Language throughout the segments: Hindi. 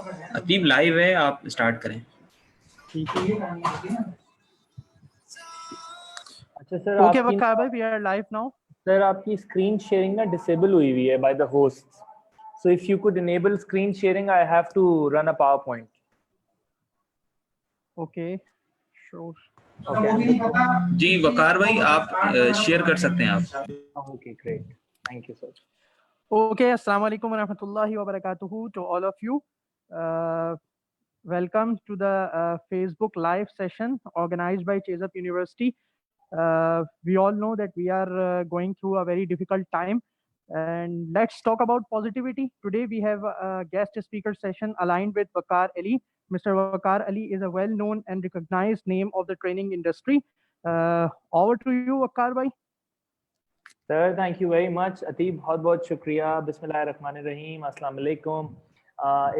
अतीब लाइव है, आप स्टार्ट करें। अच्छा सर, ओके आपकी वकार भाई, we are live now. Sir आपकी स्क्रीन शेयरिंग ना डिसेबल हुई हुई है by the host, so if you could enable screen sharing I have to run a PowerPoint. Okay sure. जी वकार भाई, आप शेयर कर सकते हैं आप। Okay great, thank you sir. Okay, assalamu alaikum wa rahmatullahi wa barakatuhu to all of you. Welcome to the Facebook live session organized by Chesup University. We all know that we are going through a very difficult time, and let's talk about positivity. Today we have a guest speaker session aligned with Waqar Ali. Mr. Waqar Ali is a well-known and recognized name of the training industry. Over to you, Waqar bhai. Sir, thank you very much. Ateeb, बहुत शुक्रिया. Bismillahirrahmanirrahim. Assalamu alaikum.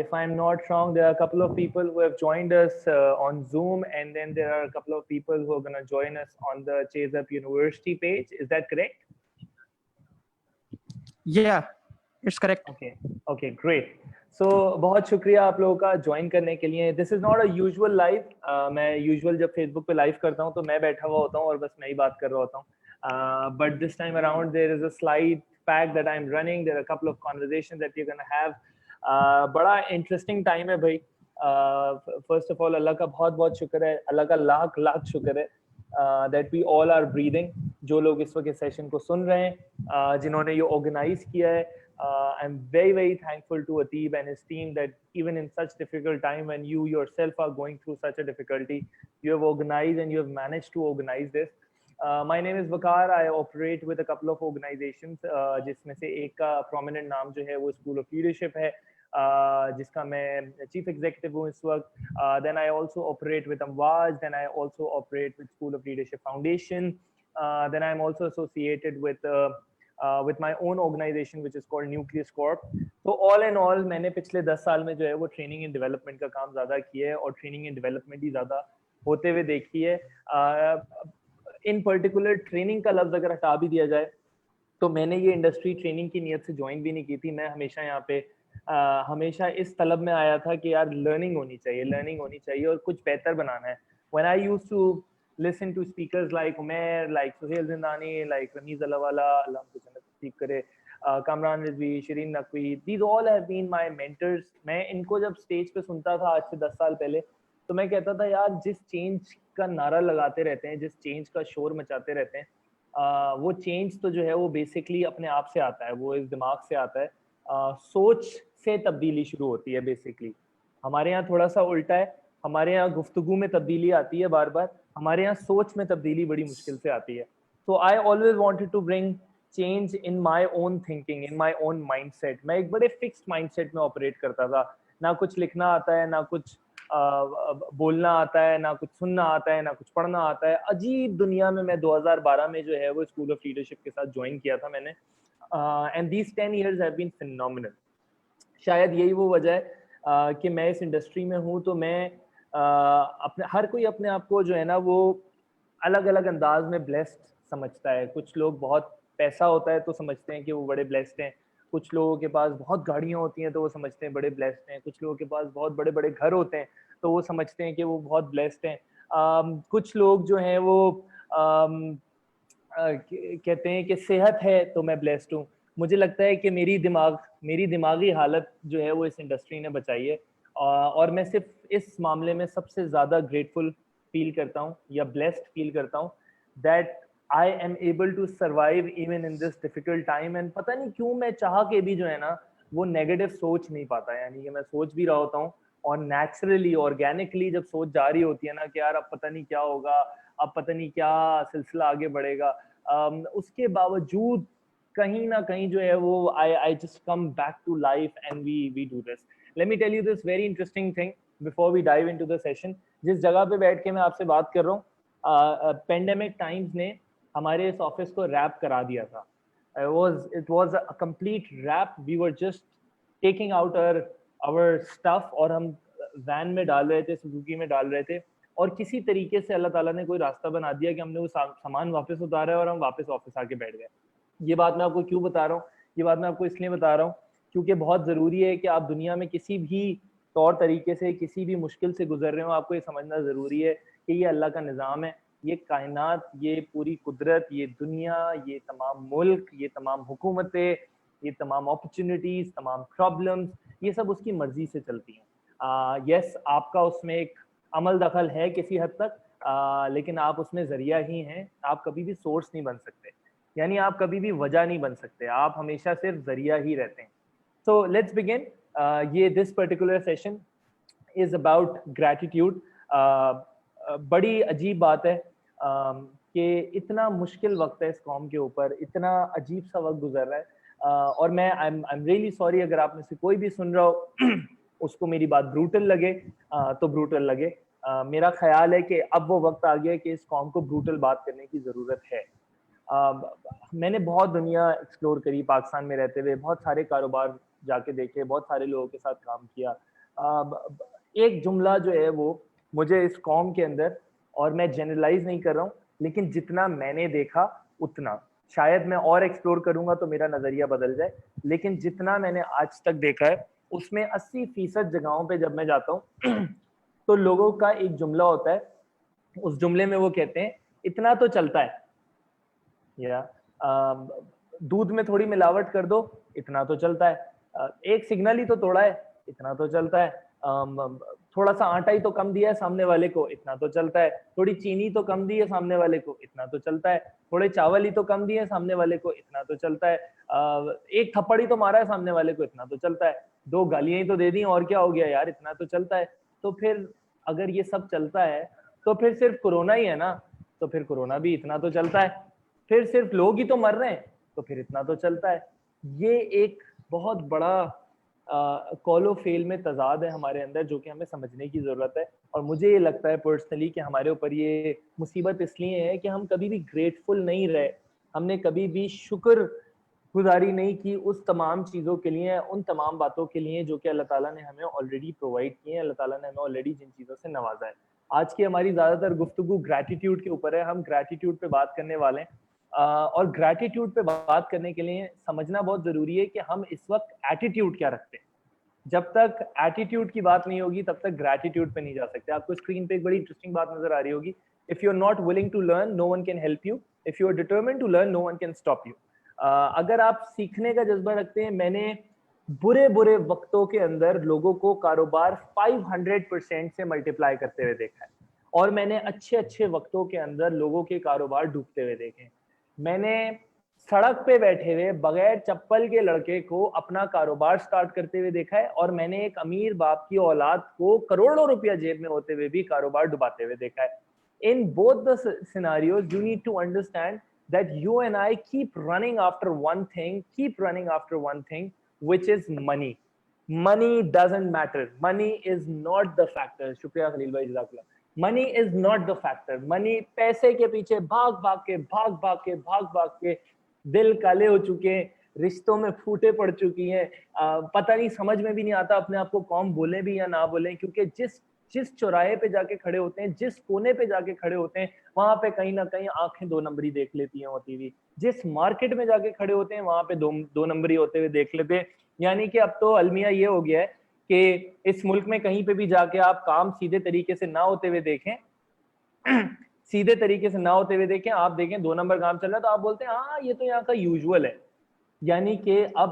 If I'm not wrong, there are a couple of people who have joined us on Zoom, and then there are a couple of people who are going to join us on the Chesup University page. Is that correct? Yeah, it's correct. Okay, great. So बहुत शुक्रिया आप लोगों का ज्वाइन करने के लिए. This is not a usual live. मैं usual जब Facebook पे live करता हूँ तो मैं बैठा हुआ होता हूँ और बस मैं ही बात कर रहा होता हूँ. But this time around there is a slide pack that I'm running. There are a couple of conversations that we're gonna have. बड़ा interesting time है भाई. First of all, अल्लाह का बहुत शुक्र है. अल्लाह का लाख शुक्र है that we all are breathing. जो लोग इस वक्त सेशन को सुन रहे हैं, जिन्होंने ये ऑर्गेनाइज किया है, I'm very thankful to Ateeb and his team that even in such difficult time when you yourself are going through such a difficulty, you have organized and you have managed to organize this. My name is Waqar. I operate with a couple of organizations, जिसमें से एक का prominent नाम जो है वो School of Leadership है, जिसका मैं Chief Executive हूँ इस वक्त. Then I also operate with Amwaj. Then I also operate with School of Leadership Foundation. Then I'm also associated with my own organization which is called Nucleus Corp. So all in all मैंने पिछले 10 साल में जो है वो ट्रेनिंग एंड डेवलपमेंट का काम ज़्यादा किया है और ट्रेनिंग एंड डेवलपमेंट ही ज़्यादा होते हुए देखी है. इन पर्टिकुलर ट्रेनिंग का लफ्ज़ अगर हटा भी दिया जाए तो मैंने ये इंडस्ट्री ट्रेनिंग की नीयत से ज्वाइन भी नहीं की थी. मैं हमेशा यहाँ पे हमेशा इस तलब में आया था कि यार लर्निंग होनी चाहिए और कुछ बेहतर बनाना है. When I used to listen to speakers like Umair, like Suhail Zindani, like Ramiz Alawala, Allah उनको जन्नत नसीब करे, Kamran Rizvi, Shireen Naqvi, these all have been my mentors. मैं इनको जब स्टेज पे सुनता था आज से 10 साल पहले तो मैं कहता था यार जिस चेंज का नारा लगाते रहते हैं, जिस चेंज का शोर मचाते रहते हैं, वो चेंज तो जो है वो बेसिकली अपने आप से आता है, वो इस दिमाग से आता है. सोच से तब्दीली शुरू होती है बेसिकली. हमारे यहाँ थोड़ा सा उल्टा है. हमारे यहाँ गुफ्तगू में तब्दीली आती है बार बार, हमारे यहाँ सोच में तब्दीली बड़ी मुश्किल से आती है. तो I always wanted to bring change in my own thinking, in my own mindset. मैं एक बड़े फिक्स्ड माइंडसेट में ऑपरेट करता था. ना कुछ लिखना आता है, ना कुछ बोलना आता है, ना कुछ सुनना आता है, ना कुछ पढ़ना आता है. अजीब दुनिया में मैं 2012 में जो है वो स्कूल ऑफ लीडरशिप के साथ ज्वाइन किया था मैंने. And these 10 years have been phenomenal. शायद यही वो वजह है कि मैं इस इंडस्ट्री में हूँ. तो मैं अपने हर कोई अपने आप को जो है ना वो अलग अलग अंदाज में ब्लेस्ड समझता है. कुछ लोग बहुत पैसा होता है तो समझते हैं कि वो बड़े ब्लेस्ड हैं. कुछ लोगों के पास बहुत गाड़ियाँ होती हैं तो वो समझते हैं बड़े ब्लेस्ड हैं. कुछ लोगों के पास बहुत बड़े बड़े घर होते हैं तो वो समझते हैं कि वो बहुत ब्लेस्ड हैं. कुछ लोग जो हैं वो कहते हैं कि सेहत है तो मैं ब्लेस्ड हूँ. मुझे लगता है कि मेरी दिमागी हालत जो है वो इस इंडस्ट्री ने बचाई है. और मैं सिर्फ इस मामले में सबसे ज़्यादा ग्रेटफुल फील करता हूँ या ब्लेस्ड फील करता हूँ that I am able to survive even in this difficult time. And पता नहीं क्यों मैं चाह के भी जो है ना वो नेगेटिव सोच नहीं पाता. यानी कि मैं सोच भी रहा होता हूँ और नेचुरली ऑर्गेनिकली जब सोच जा रही होती है ना कि यार अब पता नहीं क्या होगा, अब पता नहीं क्या सिलसिला आगे बढ़ेगा, उसके बावजूद कहीं ना कहीं जो है वो I just come back to life and we do this. Let me tell you this very interesting thing before we dive into the session. जिस जगह पे बैठ के मैं आपसे बात कर रहा हूँ, पेंडेमिक टाइम्स ने हमारे इस ऑफिस को रैप करा दिया था. It was a complete wrap. We were just taking out our stuff और हम वैन में डाल रहे थे, सुजुकी में डाल रहे थे और किसी तरीके से अल्लाह ताला ने कोई रास्ता बना दिया कि हमने वो सामान वापस उतारा है और हम वापस ऑफिस आके बैठ गए. ये बात मैं आपको क्यों बता रहा हूँ? ये बात मैं आपको इसलिए बता रहा हूँ क्योंकि बहुत ज़रूरी है कि आप दुनिया में किसी भी तौर तरीके से किसी भी मुश्किल से गुजर रहे हो, आपको ये समझना ज़रूरी है कि ये अल्लाह का निज़ाम है, ये कायनात, ये पूरी कुदरत, ये दुनिया, ये तमाम मुल्क, ये तमाम हुकूमतें, ये तमाम अपॉर्चुनिटीज़, तमाम प्रॉब्लम्स, ये सब उसकी मर्ज़ी से चलती हैं। यस, आपका उसमें एक अमल दखल है किसी हद तक, लेकिन आप उसमें ज़रिया ही हैं, आप कभी भी सोर्स नहीं बन सकते, यानी आप कभी भी वजह नहीं बन सकते, आप हमेशा सिर्फ ज़रिया ही रहते हैं। So let's begin. ये this particular session is about gratitude. बड़ी अजीब बात है कि इतना मुश्किल वक्त है इस कौम के ऊपर, इतना अजीब सा वक्त गुजर रहा है, और मैं I'm really sorry अगर आप में से कोई भी सुन रहा हो उसको मेरी बात ब्रूटल लगे, तो ब्रूटल लगे। मेरा ख्याल है कि अब वो वक्त आ गया है कि इस कौम को ब्रूटल बात करने की ज़रूरत है। मैंने बहुत दुनिया एक्सप्लोर करी पाकिस्तान में रहते हुए, बहुत सारे कारोबार जाके देखे, बहुत सारे लोगों के साथ काम किया। एक जुमला जो है वो मुझे इस कौम के अंदर, और मैं जनरलाइज नहीं कर रहा हूँ, लेकिन जितना मैंने देखा उतना, शायद मैं और एक्सप्लोर करूंगा तो मेरा नज़रिया बदल जाए, लेकिन जितना मैंने आज तक देखा है उसमें 80% जगहों पे जब मैं जाता हूँ तो लोगों का एक जुमला होता है, उस जुमले में वो कहते हैं इतना तो चलता है, या दूध में थोड़ी मिलावट कर दो, इतना तो चलता है, एक सिग्नल ही तो तोड़ा है, इतना तो चलता है, थोड़ा सा आटा ही तो कम दिया है सामने वाले को, इतना तो चलता है, थोड़ी चीनी तो कम दी है सामने वाले को, इतना तो चलता है, थोड़े चावल ही तो कम दिए सामने वाले को, इतना तो चलता है, एक थप्पड़ ही तो मारा है सामने वाले को, इतना तो चलता है, 2 गालियां ही तो दे दी, और क्या हो गया यार, इतना तो चलता है। तो फिर अगर ये सब चलता है तो फिर सिर्फ कोरोना ही है ना, तो फिर कोरोना भी इतना तो चलता है, फिर सिर्फ लोग ही तो मर रहे हैं तो फिर इतना तो चलता है। ये एक बहुत बड़ा कॉल ऑफ फेल में तजाद है हमारे अंदर, जो कि हमें समझने की ज़रूरत है। और मुझे ये लगता है पर्सनली कि हमारे ऊपर ये मुसीबत इसलिए है कि हम कभी भी ग्रेटफुल नहीं रहे, हमने कभी भी शुक्र गुजारी नहीं की उस तमाम चीज़ों के लिए, उन तमाम बातों के लिए जो कि अल्लाह ताला ने हमें ऑलरेडी प्रोवाइड किए हैं, अल्लाह ताला ने हमें ऑलरेडी जिन चीज़ों से नवाजा है। आज की हमारी ज़्यादातर गुफ्तगू ग्रैटिट्यूड के ऊपर है, हम ग्रैटिट्यूड पे बात करने वाले हैं, और ग्रैटिट्यूड पे बात करने के लिए समझना बहुत ज़रूरी है कि हम इस वक्त एटीट्यूड क्या रखते हैं। जब तक एटीट्यूड की बात नहीं होगी तब तक ग्रैटिट्यूड पे नहीं जा सकते। आपको स्क्रीन पे एक बड़ी इंटरेस्टिंग बात नजर आ रही होगी, if you are not willing to learn no one can help you, if you are determined to learn no one can stop you. अगर आप सीखने का जज्बा रखते हैं, मैंने बुरे बुरे वक्तों के अंदर लोगों को कारोबार 500% से मल्टीप्लाई करते हुए देखा है, और मैंने अच्छे अच्छे वक्तों के अंदर लोगों के कारोबार डूबते हुए देखे हैं। मैंने सड़क पे बैठे हुए बगैर चप्पल के लड़के को अपना कारोबार स्टार्ट करते हुए देखा है, और मैंने एक अमीर बाप की औलाद को करोड़ों रुपया जेब में होते हुए भी कारोबार डुबाते हुए देखा है। In both the scenarios, you need to understand that you and I keep running after one thing, which is money. Money doesn't matter. Money is not the factor. शुक्रिया खलील भाई, जज़ाकल्लाह। Money is not the factor. Money, पैसे के पीछे भाग भाग के दिल काले हो चुके हैं, रिश्तों में फूटे पड़ चुकी हैं, पता नहीं, समझ में भी नहीं आता अपने आप को कौन बोले भी या ना बोले, क्योंकि जिस चौराहे पे जाके खड़े होते हैं, जिस कोने पे जाके खड़े होते हैं, वहां पे कहीं ना कहीं आंखें 2 नंबरी देख लेती हैं होती हुई, जिस मार्केट में जाके खड़े होते हैं वहां पे दो नंबरी होते हुए देख लेते हैं। यानी कि अब तो अलमिया ये हो गया है कि इस मुल्क में कहीं पे भी जाके आप काम सीधे तरीके से ना होते हुए देखें सीधे तरीके से ना होते हुए देखें, आप देखें 2 नंबर काम चल रहा है तो आप बोलते हैं हाँ ये तो यहाँ का यूजुअल है। यानी कि अब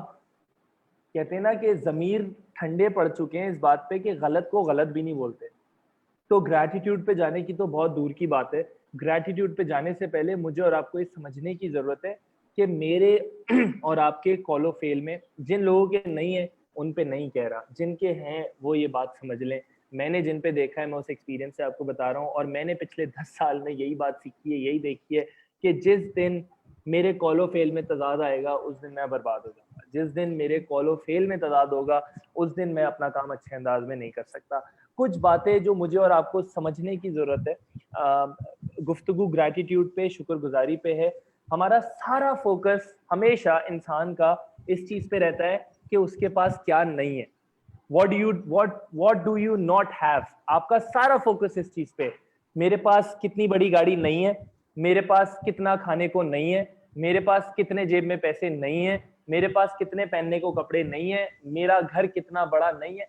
कहते हैं ना कि ज़मीर ठंडे पड़ चुके हैं इस बात पे कि गलत को गलत भी नहीं बोलते। तो ग्रैटिट्यूड पे जाने की तो बहुत दूर की बात है। ग्रैटिट्यूड पे जाने से पहले मुझे और आपको ये समझने की ज़रूरत है कि मेरे और आपके कॉल ऑफ फेल में जिन लोगों के नहीं है उन पे नहीं कह रहा, जिनके हैं वो ये बात समझ लें। मैंने जिन पे देखा है मैं उस एक्सपीरियंस से आपको बता रहा हूँ, और मैंने पिछले 10 साल में यही बात सीखी है, यही देखी है कि जिस दिन मेरे कॉल ऑफ फेल में तजाद आएगा उस दिन मैं बर्बाद हो जाऊंगा। जिस दिन मेरे कॉल ऑफ फेल में तजाद होगा उस दिन मैं अपना काम अच्छे अंदाज में नहीं कर सकता। कुछ बातें जो मुझे और आपको समझने की जरूरत है। गुफ्तगू ग्रैटिट्यूड पे, शुक्रगुजारी पे है। हमारा सारा फोकस हमेशा इंसान का इस चीज पे रहता है कि उसके पास क्या नहीं है। what do you not have? आपका सारा फोकस इस चीज पे, मेरे पास कितनी बड़ी गाड़ी नहीं है, मेरे पास कितना खाने को नहीं है, मेरे पास कितने जेब में पैसे नहीं है, मेरे पास कितने पहनने को कपड़े नहीं है, मेरा घर कितना बड़ा नहीं है।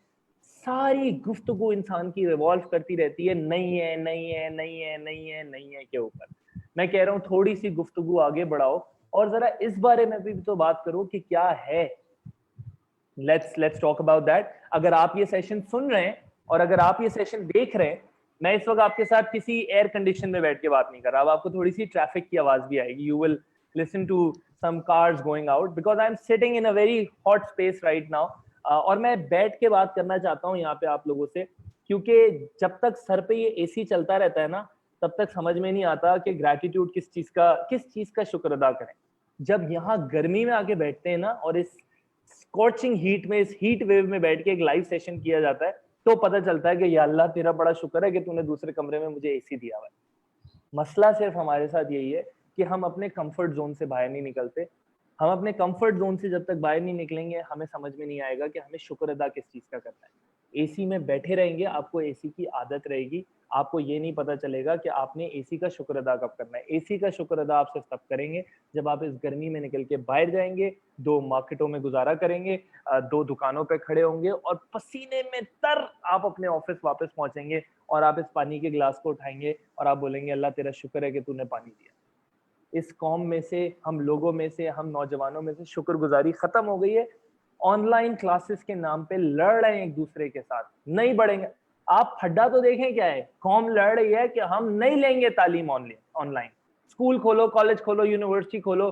सारी गुफ्तगू इंसान की रिवॉल्व करती रहती है नहीं है, नहीं है, नहीं है, नहीं है, नहीं है के ऊपर। मैं कह रहा हूँ थोड़ी सी गुफ्तगू आगे बढ़ाओ और जरा इस बारे में भी तो बात करो कि क्या है। Let's talk about that. अगर आप ये सेशन सुन रहे हैं और अगर आप ये सेशन देख रहे हैं, मैं इस वक्त आपके साथ किसी एयर कंडीशन में बैठ के बात नहीं कर रहा। अब आपको थोड़ी सी ट्रैफिक की आवाज भी आएगी। You will listen to some cars going out because I'm sitting in a very hot space right now। और मैं बैठ के बात करना चाहता हूँ यहाँ पे आप लोगों से, क्योंकि जब तक सर पे ये एसी चलता रहता है ना, तब तक समझ में नहीं आता कि ग्रैटिट्यूड किस चीज का शुक्र अदा करें। जब यहाँ गर्मी में आके बैठते हैं ना और इस स्कॉचिंग हीट में, इस हीट वेव में बैठ के एक लाइव सेशन किया जाता है, तो पता चलता है कि या अल्लाह तेरा बड़ा शुक्र है कि तूने दूसरे कमरे में मुझे एसी दिया हुआ है। मसला सिर्फ हमारे साथ यही है कि हम अपने कंफर्ट जोन से बाहर नहीं निकलते। हम अपने कंफर्ट जोन से जब तक बाहर नहीं निकलेंगे, हमें समझ में नहीं आएगा कि हमें शुक्र अदा किस चीज का करना है। एसी में बैठे रहेंगे, आपको एसी की आदत रहेगी, आपको ये नहीं पता चलेगा कि आपने एसी का शुक्र अदा कब करना है। एसी का शुक्र अदा आप सिर्फ तब करेंगे जब आप इस गर्मी में निकल के बाहर जाएंगे, 2 मार्केटों में गुजारा करेंगे, 2 दुकानों पे खड़े होंगे और पसीने में तर आप अपने ऑफिस वापस पहुंचेंगे और आप इस पानी के ग्लास को उठाएंगे और आप बोलेंगे अल्लाह तेरा शुक्र है कि तूने पानी दिया। इस कौम में से, हम लोगों में से, हम नौजवानों में से शुक्रगुजारी खत्म हो गई है। ऑनलाइन क्लासेस के नाम पे लड़ रहे हैं एक दूसरे के साथ, नहीं बढ़ेंगे। आप फड्डा तो देखें क्या है, कौम लड़ रही है कि हम नहीं लेंगे तालीम ऑनलाइन। स्कूल खोलो, कॉलेज खोलो, यूनिवर्सिटी खोलो,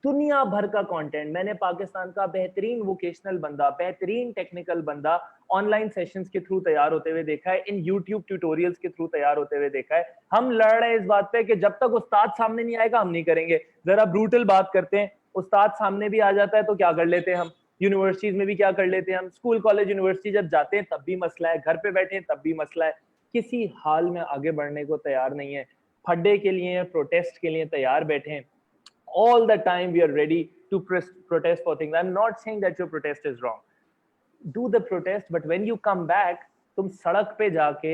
दुनिया भर का कंटेंट। मैंने पाकिस्तान का बेहतरीन वोकेशनल बंदा, बेहतरीन टेक्निकल बंदा ऑनलाइन सेशंस के थ्रू तैयार होते हुए देखा है, इन यूट्यूब ट्यूटोरियल्स के थ्रू तैयार होते हुए देखा है। हम लड़ रहे हैं इस बात पे कि जब तक उस्ताद सामने नहीं आएगा हम नहीं करेंगे। जरा ब्रूटल बात करते हैं, उस्ताद सामने भी आ जाता है तो क्या कर लेते हैं हम, यूनिवर्सिटीज में भी क्या कर लेते हैं हम, स्कूल कॉलेज यूनिवर्सिटी जब जाते हैं तब भी मसला है, घर पे बैठे हैं तब भी मसला है। किसी हाल में आगे बढ़ने को तैयार नहीं है, फड्डे के लिए, प्रोटेस्ट के लिए तैयार बैठे हैं। All the time we are ready to protest for things. I'm not saying that your protest is wrong. Do the protest, but when you come back, तुम सड़क पे जाके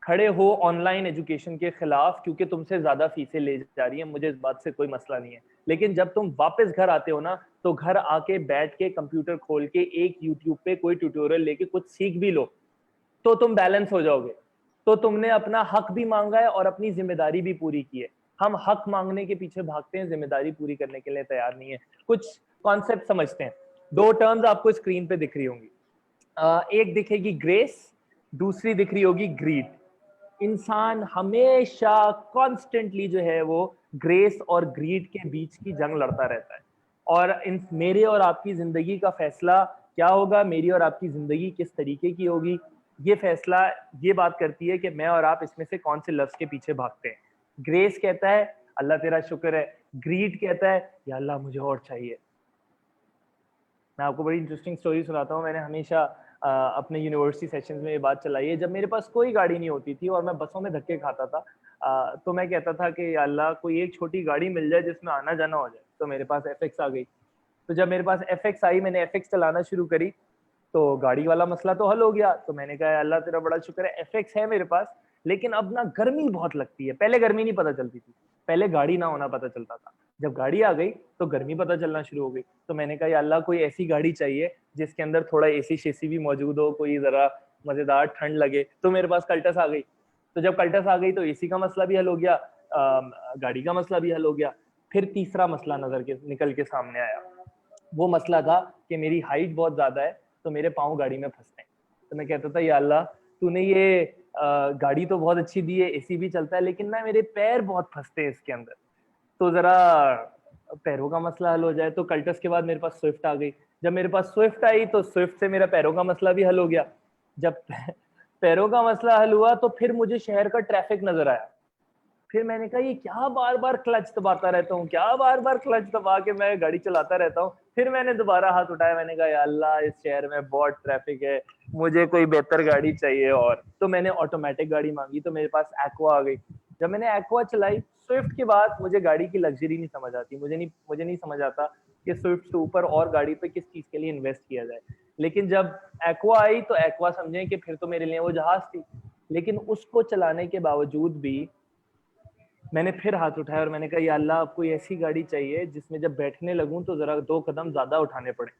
खड़े हो ऑनलाइन एजुकेशन के खिलाफ क्योंकि तुमसे ज्यादा फीसें ले जा रही है। मुझे इस बात से कोई मसला नहीं है, लेकिन जब तुम वापस घर आते हो ना, तो घर आके बैठ के कंप्यूटर खोल के एक यूट्यूब पे कोई ट्यूटोरियल लेके कुछ सीख भी लो तो तुम बैलेंस हो जाओगे। तो तुमने अपना हक भी मांगा है और अपनी जिम्मेदारी भी पूरी की है। हम हक मांगने के पीछे भागते हैं, जिम्मेदारी पूरी करने के लिए तैयार नहीं है। कुछ कॉन्सेप्ट समझते हैं। 2 टर्म्स आपको स्क्रीन पे दिख रही होंगी, एक दिखेगी ग्रेस, दूसरी दिख रही होगी ग्रीड। इंसान हमेशा कॉन्स्टेंटली जो है वो ग्रेस और ग्रीड के बीच की जंग लड़ता रहता है। और मेरे और आपकी जिंदगी का फैसला क्या होगा, मेरी और आपकी जिंदगी किस तरीके की होगी, ये फैसला ये बात करती है कि मैं और आप इसमें से कौन से लफ्ज के पीछे भागते हैं। ग्रेस कहता है अल्लाह तेरा शुक्र है, ग्रीड कहता है या अल्लाह मुझे और चाहिए। मैं आपको बड़ी इंटरेस्टिंग स्टोरी सुनाता हूँ। मैंने हमेशा अपने यूनिवर्सिटी सेशंस में ये बात चलाई है। जब मेरे पास कोई गाड़ी नहीं होती थी और मैं बसों में धक्के खाता था, तो मैं कहता था कि या अल्लाह कोई एक छोटी गाड़ी मिल जाए जिसमें आना जाना हो जाए। तो मेरे पास FX आ गई। तो जब मेरे पास FX आई, मैंने FX चलाना शुरू करी, तो गाड़ी वाला मसला तो हल हो गया। तो मैंने कहा अल्लाह तेरा बड़ा शुक्र है FX है मेरे पास, लेकिन अब ना गर्मी बहुत लगती है। पहले गर्मी नहीं पता चलती थी, पहले गाड़ी ना होना पता चलता था। जब गाड़ी आ गई तो गर्मी पता चलना शुरू हो गई। तो मैंने कहा या अल्लाह कोई ऐसी गाड़ी चाहिए जिसके अंदर थोड़ा AC शेसी भी मौजूद हो, कोई जरा मजेदार ठंड लगे। तो मेरे पास कल्टस आ गई। तो जब कल्टस आ गई तो AC का मसला भी हल हो गया, गाड़ी का मसला भी हल हो गया। फिर तीसरा मसला निकल के सामने आया। वो मसला था कि मेरी हाइट बहुत ज्यादा है तो मेरे पाँव गाड़ी में फंसते हैं। तो मैं कहता था या अल्लाह तूने ये गाड़ी तो बहुत अच्छी दी है, AC भी चलता है, लेकिन ना मेरे पैर बहुत फंसते हैं इसके अंदर, तो जरा पैरों का मसला हल हो जाए। तो कल्टस के बाद मेरे पास स्विफ्ट आ गई। जब मेरे पास स्विफ्ट आई तो स्विफ्ट से मेरा पैरों का मसला भी हल हो गया। जब पैरों का मसला हल हुआ तो फिर मुझे शहर का ट्रैफिक नजर आया। फिर मैंने कहा ये क्या बार बार क्लच दबाता रहता हूँ, क्या बार बार क्लच दबा के मैं गाड़ी चलाता रहता हूँ। फिर मैंने दोबारा हाथ उठाया, मैंने कहा या अल्लाह इस शहर में बहुत ट्रैफिक है, मुझे कोई बेहतर गाड़ी चाहिए। और तो मैंने ऑटोमेटिक गाड़ी मांगी, तो मेरे पास एक्वा आ गई। जब मैंने एक्वा चलाई, स्विफ्ट के बाद मुझे गाड़ी की लग्जरी नहीं समझ आती। मुझे नहीं समझ आता कि स्विफ्ट से ऊपर और गाड़ी पे किस चीज के लिए इन्वेस्ट किया जाए। लेकिन जब एक्वा आई तो एक्वा समझे कि फिर तो मेरे लिए वो जहाज थी। लेकिन उसको चलाने के बावजूद भी मैंने फिर हाथ उठाया और मैंने कहा या अल्लाह अब कोई ऐसी गाड़ी चाहिए जिसमें जब बैठने लगूं तो जरा 2 कदम ज्यादा उठाने पड़े।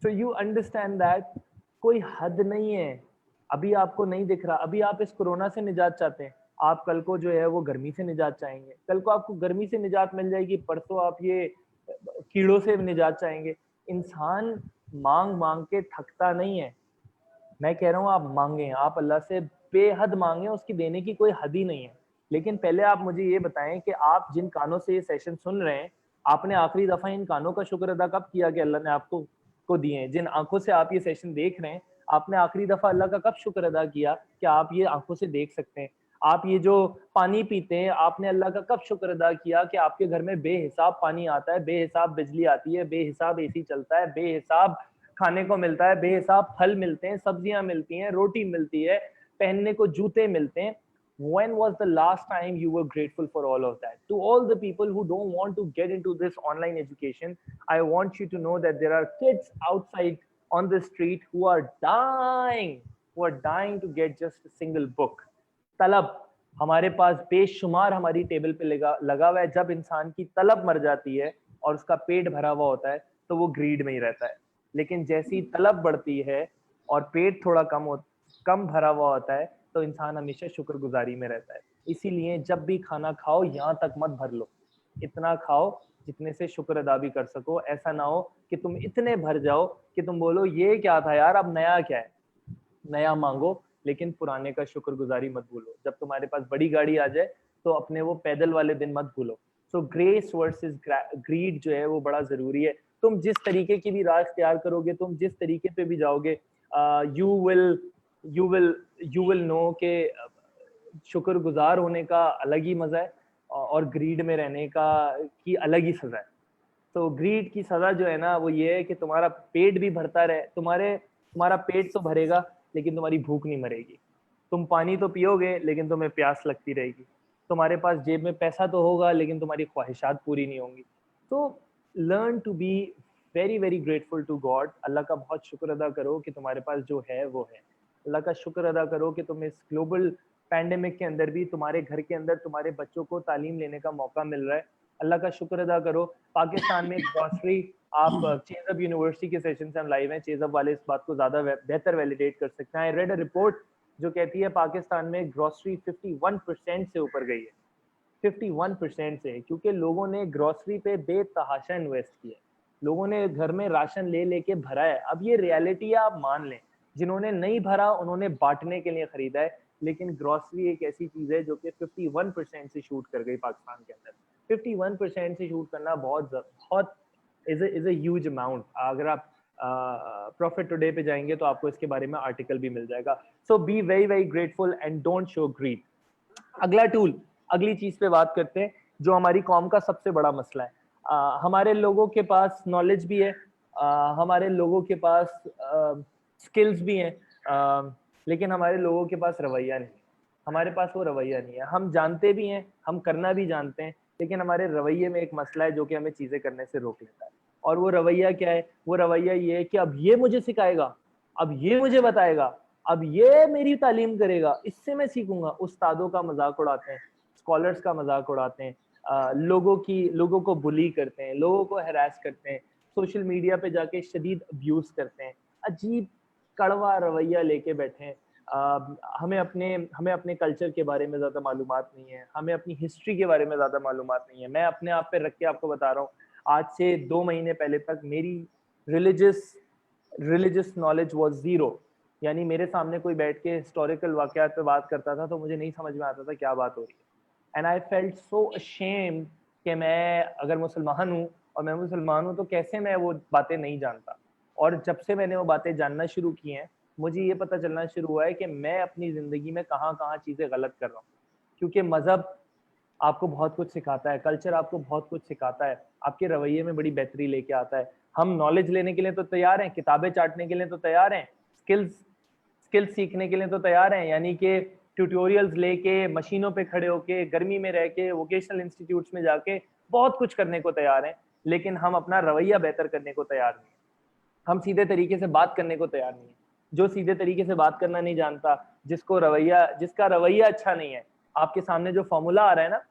तो यू अंडरस्टैंड दैट कोई हद नहीं है। अभी आपको नहीं दिख रहा, अभी आप इस कोरोना से निजात चाहते हैं, आप कल को जो है वो गर्मी से निजात चाहेंगे, कल को आपको गर्मी से निजात मिल जाएगी, परसों आप ये कीड़ों से निजात चाहेंगे। इंसान मांग मांग के थकता नहीं है। मैं कह रहा हूँ आप मांगे, आप अल्लाह से बेहद मांगे, उसकी देने की कोई हद ही नहीं है। लेकिन पहले आप मुझे ये बताएं कि आप जिन कानों से ये सेशन सुन रहे हैं, आपने आखिरी दफा इन कानों का शुक्र अदा कब किया कि अल्लाह ने आपको दिए हैं? जिन आंखों से आप ये सेशन देख रहे हैं, आपने आखिरी दफा अल्लाह का कब शुक्र अदा किया कि आप ये आंखों से देख सकते हैं? आप ये जो पानी पीते हैं, आपने अल्लाह का कब शुक्र अदा किया कि आपके घर में बेहिसाब पानी आता है, बेहिसाब बिजली आती है, बेहिसाब एसी चलता है, बेहिसाब खाने को मिलता है, बेहिसाब फल मिलते हैं, सब्जियां मिलती हैं, रोटी मिलती है, पहनने को जूते मिलते हैं। When was the last time you were grateful for all of that? To all the people who don't want to get into this online education, I want you to know that there are kids outside on the street who are dying to get just a single book. तलब हमारे पास बेशुमार हमारी टेबल पे लगा हुआ है। जब इंसान की तलब मर जाती है और उसका पेट भरा हुआ होता है तो वो ग्रीड में ही रहता है। लेकिन जैसी तलब बढ़ती है और पेट थोड़ा कम भरा हुआ होता है तो इंसान हमेशा शुक्रगुजारी में रहता है। इसीलिए जब भी खाना खाओ यहाँ तक मत भर लो, इतना खाओ जितने से शुक्र अदा भी कर सको। ऐसा ना हो कि तुम इतने भर जाओ कि तुम बोलो ये क्या था यार, अब नया क्या है। नया मांगो लेकिन पुराने का शुक्रगुजारी मत भूलो। जब तुम्हारे पास बड़ी गाड़ी आ जाए तो अपने वो पैदल वाले दिन मत भूलो। सो ग्रेस वर्सेस ग्रीड जो है वो बड़ा जरूरी है। तुम जिस तरीके की भी राह इख्तियार करोगे, तुम जिस तरीके पे भी जाओगे, यू विल नो के शुक्रगुजार होने का अलग ही मजा है और ग्रीड में रहने का की अलग ही सजा है। तो ग्रीड की सजा जो है ना वो ये है कि तुम्हारा पेट भी भरता रहे, तुम्हारा पेट तो भरेगा लेकिन तुम्हारी भूख नहीं मरेगी। तुम पानी तो पियोगे लेकिन तुम्हें प्यास लगती रहेगी। तुम्हारे पास जेब में पैसा तो होगा लेकिन तुम्हारी ख्वाहिशात पूरी नहीं होंगी। तो learn to be very very grateful to God. अल्लाह का बहुत शुक्र अदा करो कि तुम्हारे पास जो है वो है। अल्लाह का शुक्र अदा करो कि तुम इस ग्लोबल पैंडेमिक के अंदर भी तुम्हारे घर के अंदर तुम्हारे बच्चों को तालीम लेने का मौका मिल रहा है। अल्लाह का शुक्र अदा करो। पाकिस्तान में ग्रॉसरी, आप चेज़अप यूनिवर्सिटी के सेशन से हम लाइव हैं, चेज़अप वाले इस बात को ज़्यादा बेहतर वैलिडेट कर सकते हैं। आई रेड अ रिपोर्ट जो कहती है पाकिस्तान में ग्रॉसरी 51% से ऊपर गई है, 51% से, क्योंकि लोगों ने ग्रॉसरी पे बेतहाशा इन्वेस्ट किया है। लोगों ने घर में राशन ले लेके भरा है। अब ये रियलिटी है, आप मान लें। जिन्होंने नहीं भरा उन्होंने बांटने के लिए खरीदा है। लेकिन ग्रॉसरी एक ऐसी चीज है जो कि 51% से शूट कर गई पाकिस्तान के अंदर। 51% से शूट करना बहुत इज अ ह्यूज अमाउंट। अगर आप प्रॉफिट टुडे पे जाएंगे तो आपको इसके बारे में आर्टिकल भी मिल जाएगा। So be very very grateful and don't show greed. अगला टूल, अगली चीज पे बात करते हैं जो हमारी कौम का सबसे बड़ा मसला है। हमारे लोगों के पास नॉलेज भी है, हमारे लोगों के पास स्किल्स भी हैं, लेकिन हमारे लोगों के पास रवैया नहीं है। हमारे पास वो रवैया नहीं है। हम जानते भी हैं, हम करना भी जानते हैं, लेकिन हमारे रवैये में एक मसला है जो कि हमें चीजें करने से रोक लेता है। और वो रवैया क्या है? वो रवैया ये है कि अब ये मुझे सिखाएगा, अब ये मुझे बताएगा, अब ये मेरी तालीम करेगा, इससे मैं सीखूंगा। उस्तादों का मजाक उड़ाते हैं, स्कॉलर्स का मजाक उड़ाते हैं, लोगों को बुली करते हैं, लोगों को हैरास करते हैं, सोशल मीडिया पे जाके शदीद अब्यूज करते हैं, अजीब कड़वा रवैया लेके बैठे हैं। हमें अपने कल्चर के बारे में ज़्यादा मालूमात नहीं है, हमें अपनी हिस्ट्री के बारे में ज़्यादा मालूमात नहीं है। मैं अपने आप पे रख के आपको बता रहा हूँ, आज से 2 महीने पहले तक मेरी रिलीजियस नॉलेज वाज ज़ीरो। यानी मेरे सामने कोई बैठ के हिस्टोरिकल वाक़यात पे बात करता था तो मुझे नहीं समझ में आता था क्या बात हो रही है। And I felt so ashamed कि मैं अगर मुसलमान हूँ और मैं मुसलमान हूँ तो कैसे मैं वो बातें नहीं जानता। और जब से मैंने वो बातें जानना शुरू की हैं, मुझे ये पता चलना शुरू हुआ है कि मैं अपनी ज़िंदगी में कहाँ चीज़ें गलत कर रहा हूँ। क्योंकि मज़हब आपको बहुत कुछ सिखाता है, कल्चर आपको बहुत कुछ सिखाता है, आपके रवैये में बड़ी बेहतरी लेके आता है। हम नॉलेज लेने के लिए तो तैयार हैं, किताबें चाटने के लिए तो तैयार हैं, स्किल्स सीखने के लिए तो तैयार हैं, यानी कि ट्यूटोरियल्स लेके, मशीनों पे खड़े होके, गर्मी में रह के, वोकेशनल इंस्टीट्यूट्स में जाके बहुत कुछ करने को तैयार हैं। लेकिन हम अपना रवैया बेहतर करने को तैयार नहीं है। हम सीधे तरीके से बात करने को तैयार नहीं है। जो सीधे तरीके से बात करना नहीं जानता, जिसका रवैया अच्छा नहीं है, आपके सामने जो फॉर्मूला आ रहा है ना,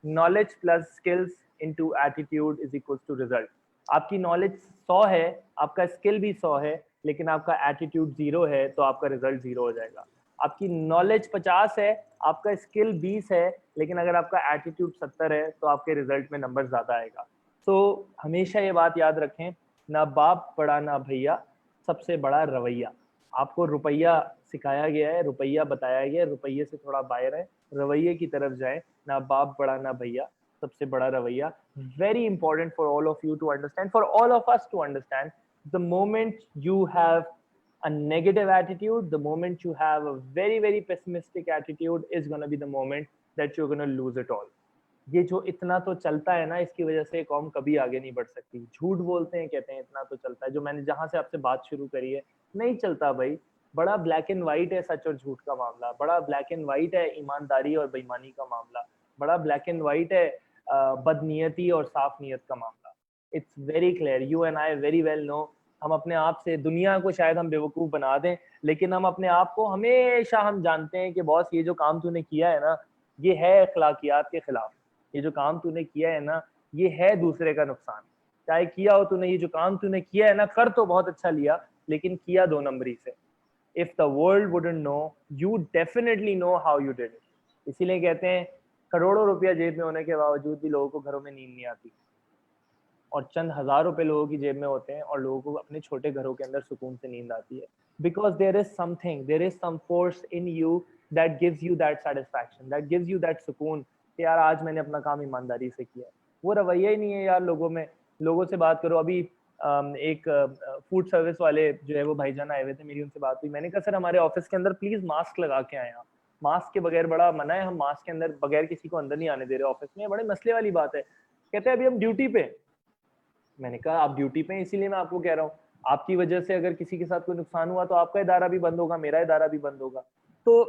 knowledge plus skills into attitude is equals to result. आपकी नॉलेज 100 है, आपका स्किल भी 100 है, लेकिन आपका एटीट्यूड 0 है तो आपका रिजल्ट 0 हो जाएगा। आपकी नॉलेज 50 है, आपका स्किल 20 है, लेकिन अगर आपका एटीट्यूड 70 है तो आपके रिजल्ट में नंबर ज्यादा आएगा। तो हमेशा ये बात याद रखें, ना बाप बड़ा ना भैया, सबसे बड़ा रवैया। आपको रुपया सिखाया गया है, रुपया बताया गया है, रुपये से थोड़ा बाहर है, रवैये की तरफ जाए, ना बाप बड़ा ना भैया, सबसे बड़ा रवैया। Very important for all of you to understand, for all of us to understand. The moment you have a negative attitude, the moment you have a very, very pessimistic attitude is going to be the moment that you're going to lose it all. ये जो इतना तो चलता है ना, इसकी वजह से कौम कभी आगे नहीं बढ़ सकती। झूठ बोलते हैं, कहते हैं इतना तो चलता है, जो मैंने जहां से आपसे बात शुरू करी है, नहीं चलता भाई। बड़ा ब्लैक एंड व्हाइट है सच और झूठ का मामला, बड़ा ब्लैक एंड व्हाइट है ईमानदारी और बेईमानी का मामला, बड़ा ब्लैक एंड व्हाइट है बदनीयती और साफ नीयत का मामला। It's very clear, you and I very well know. हम अपने आप से दुनिया को शायद हम बेवकूफ बना दें, लेकिन हम अपने आप को हमेशा हम जानते हैं कि बॉस ये जो काम तूने किया है ना, ये है अखलाकियात के खिलाफ। ये जो काम तूने किया है ना, ये है दूसरे का नुकसान। चाहे किया हो तूने, ये जो काम तूने किया है ना, कर तो बहुत अच्छा लिया, लेकिन किया 2 नंबरी से। If the world wouldn't know, you definitely know how you did it. इसीलिए कहते हैं करोड़ों रुपया जेब में होने के बावजूद भी लोगों को घरों में नींद नहीं आती, और चंद हजार रुपए लोगों की जेब में होते हैं और लोगों को अपने छोटे घरों के अंदर सुकून से नींद आती है। Because there is something, there is some force in you that gives you that satisfaction, that gives you that सुकून कि यार आज मैंने अपना काम ईमानदारी से किया। वो रवैया ही नहीं है यार लोगों में। लोगों से बात करो, अभी एक फूड सर्विस वाले जो है वो भाईजान आए हुए थे, मेरी उनसे बात हुई। मैंने कहा सर हमारे ऑफिस के अंदर प्लीज मास्क लगा के आए आप, मास्क के बगैर बड़ा मना है, हम मास्क के अंदर बगैर किसी को अंदर नहीं आने दे रहे ऑफिस में, बड़े मसले वाली बात है। कहते हैं अभी हम ड्यूटी पे। मैंने कहा आप ड्यूटी पे, इसीलिए मैं आपको कह रहा हूँ, आपकी वजह से अगर किसी के साथ कोई नुकसान हुआ तो आपका इदारा भी बंद होगा, मेरा इदारा भी बंद होगा। तो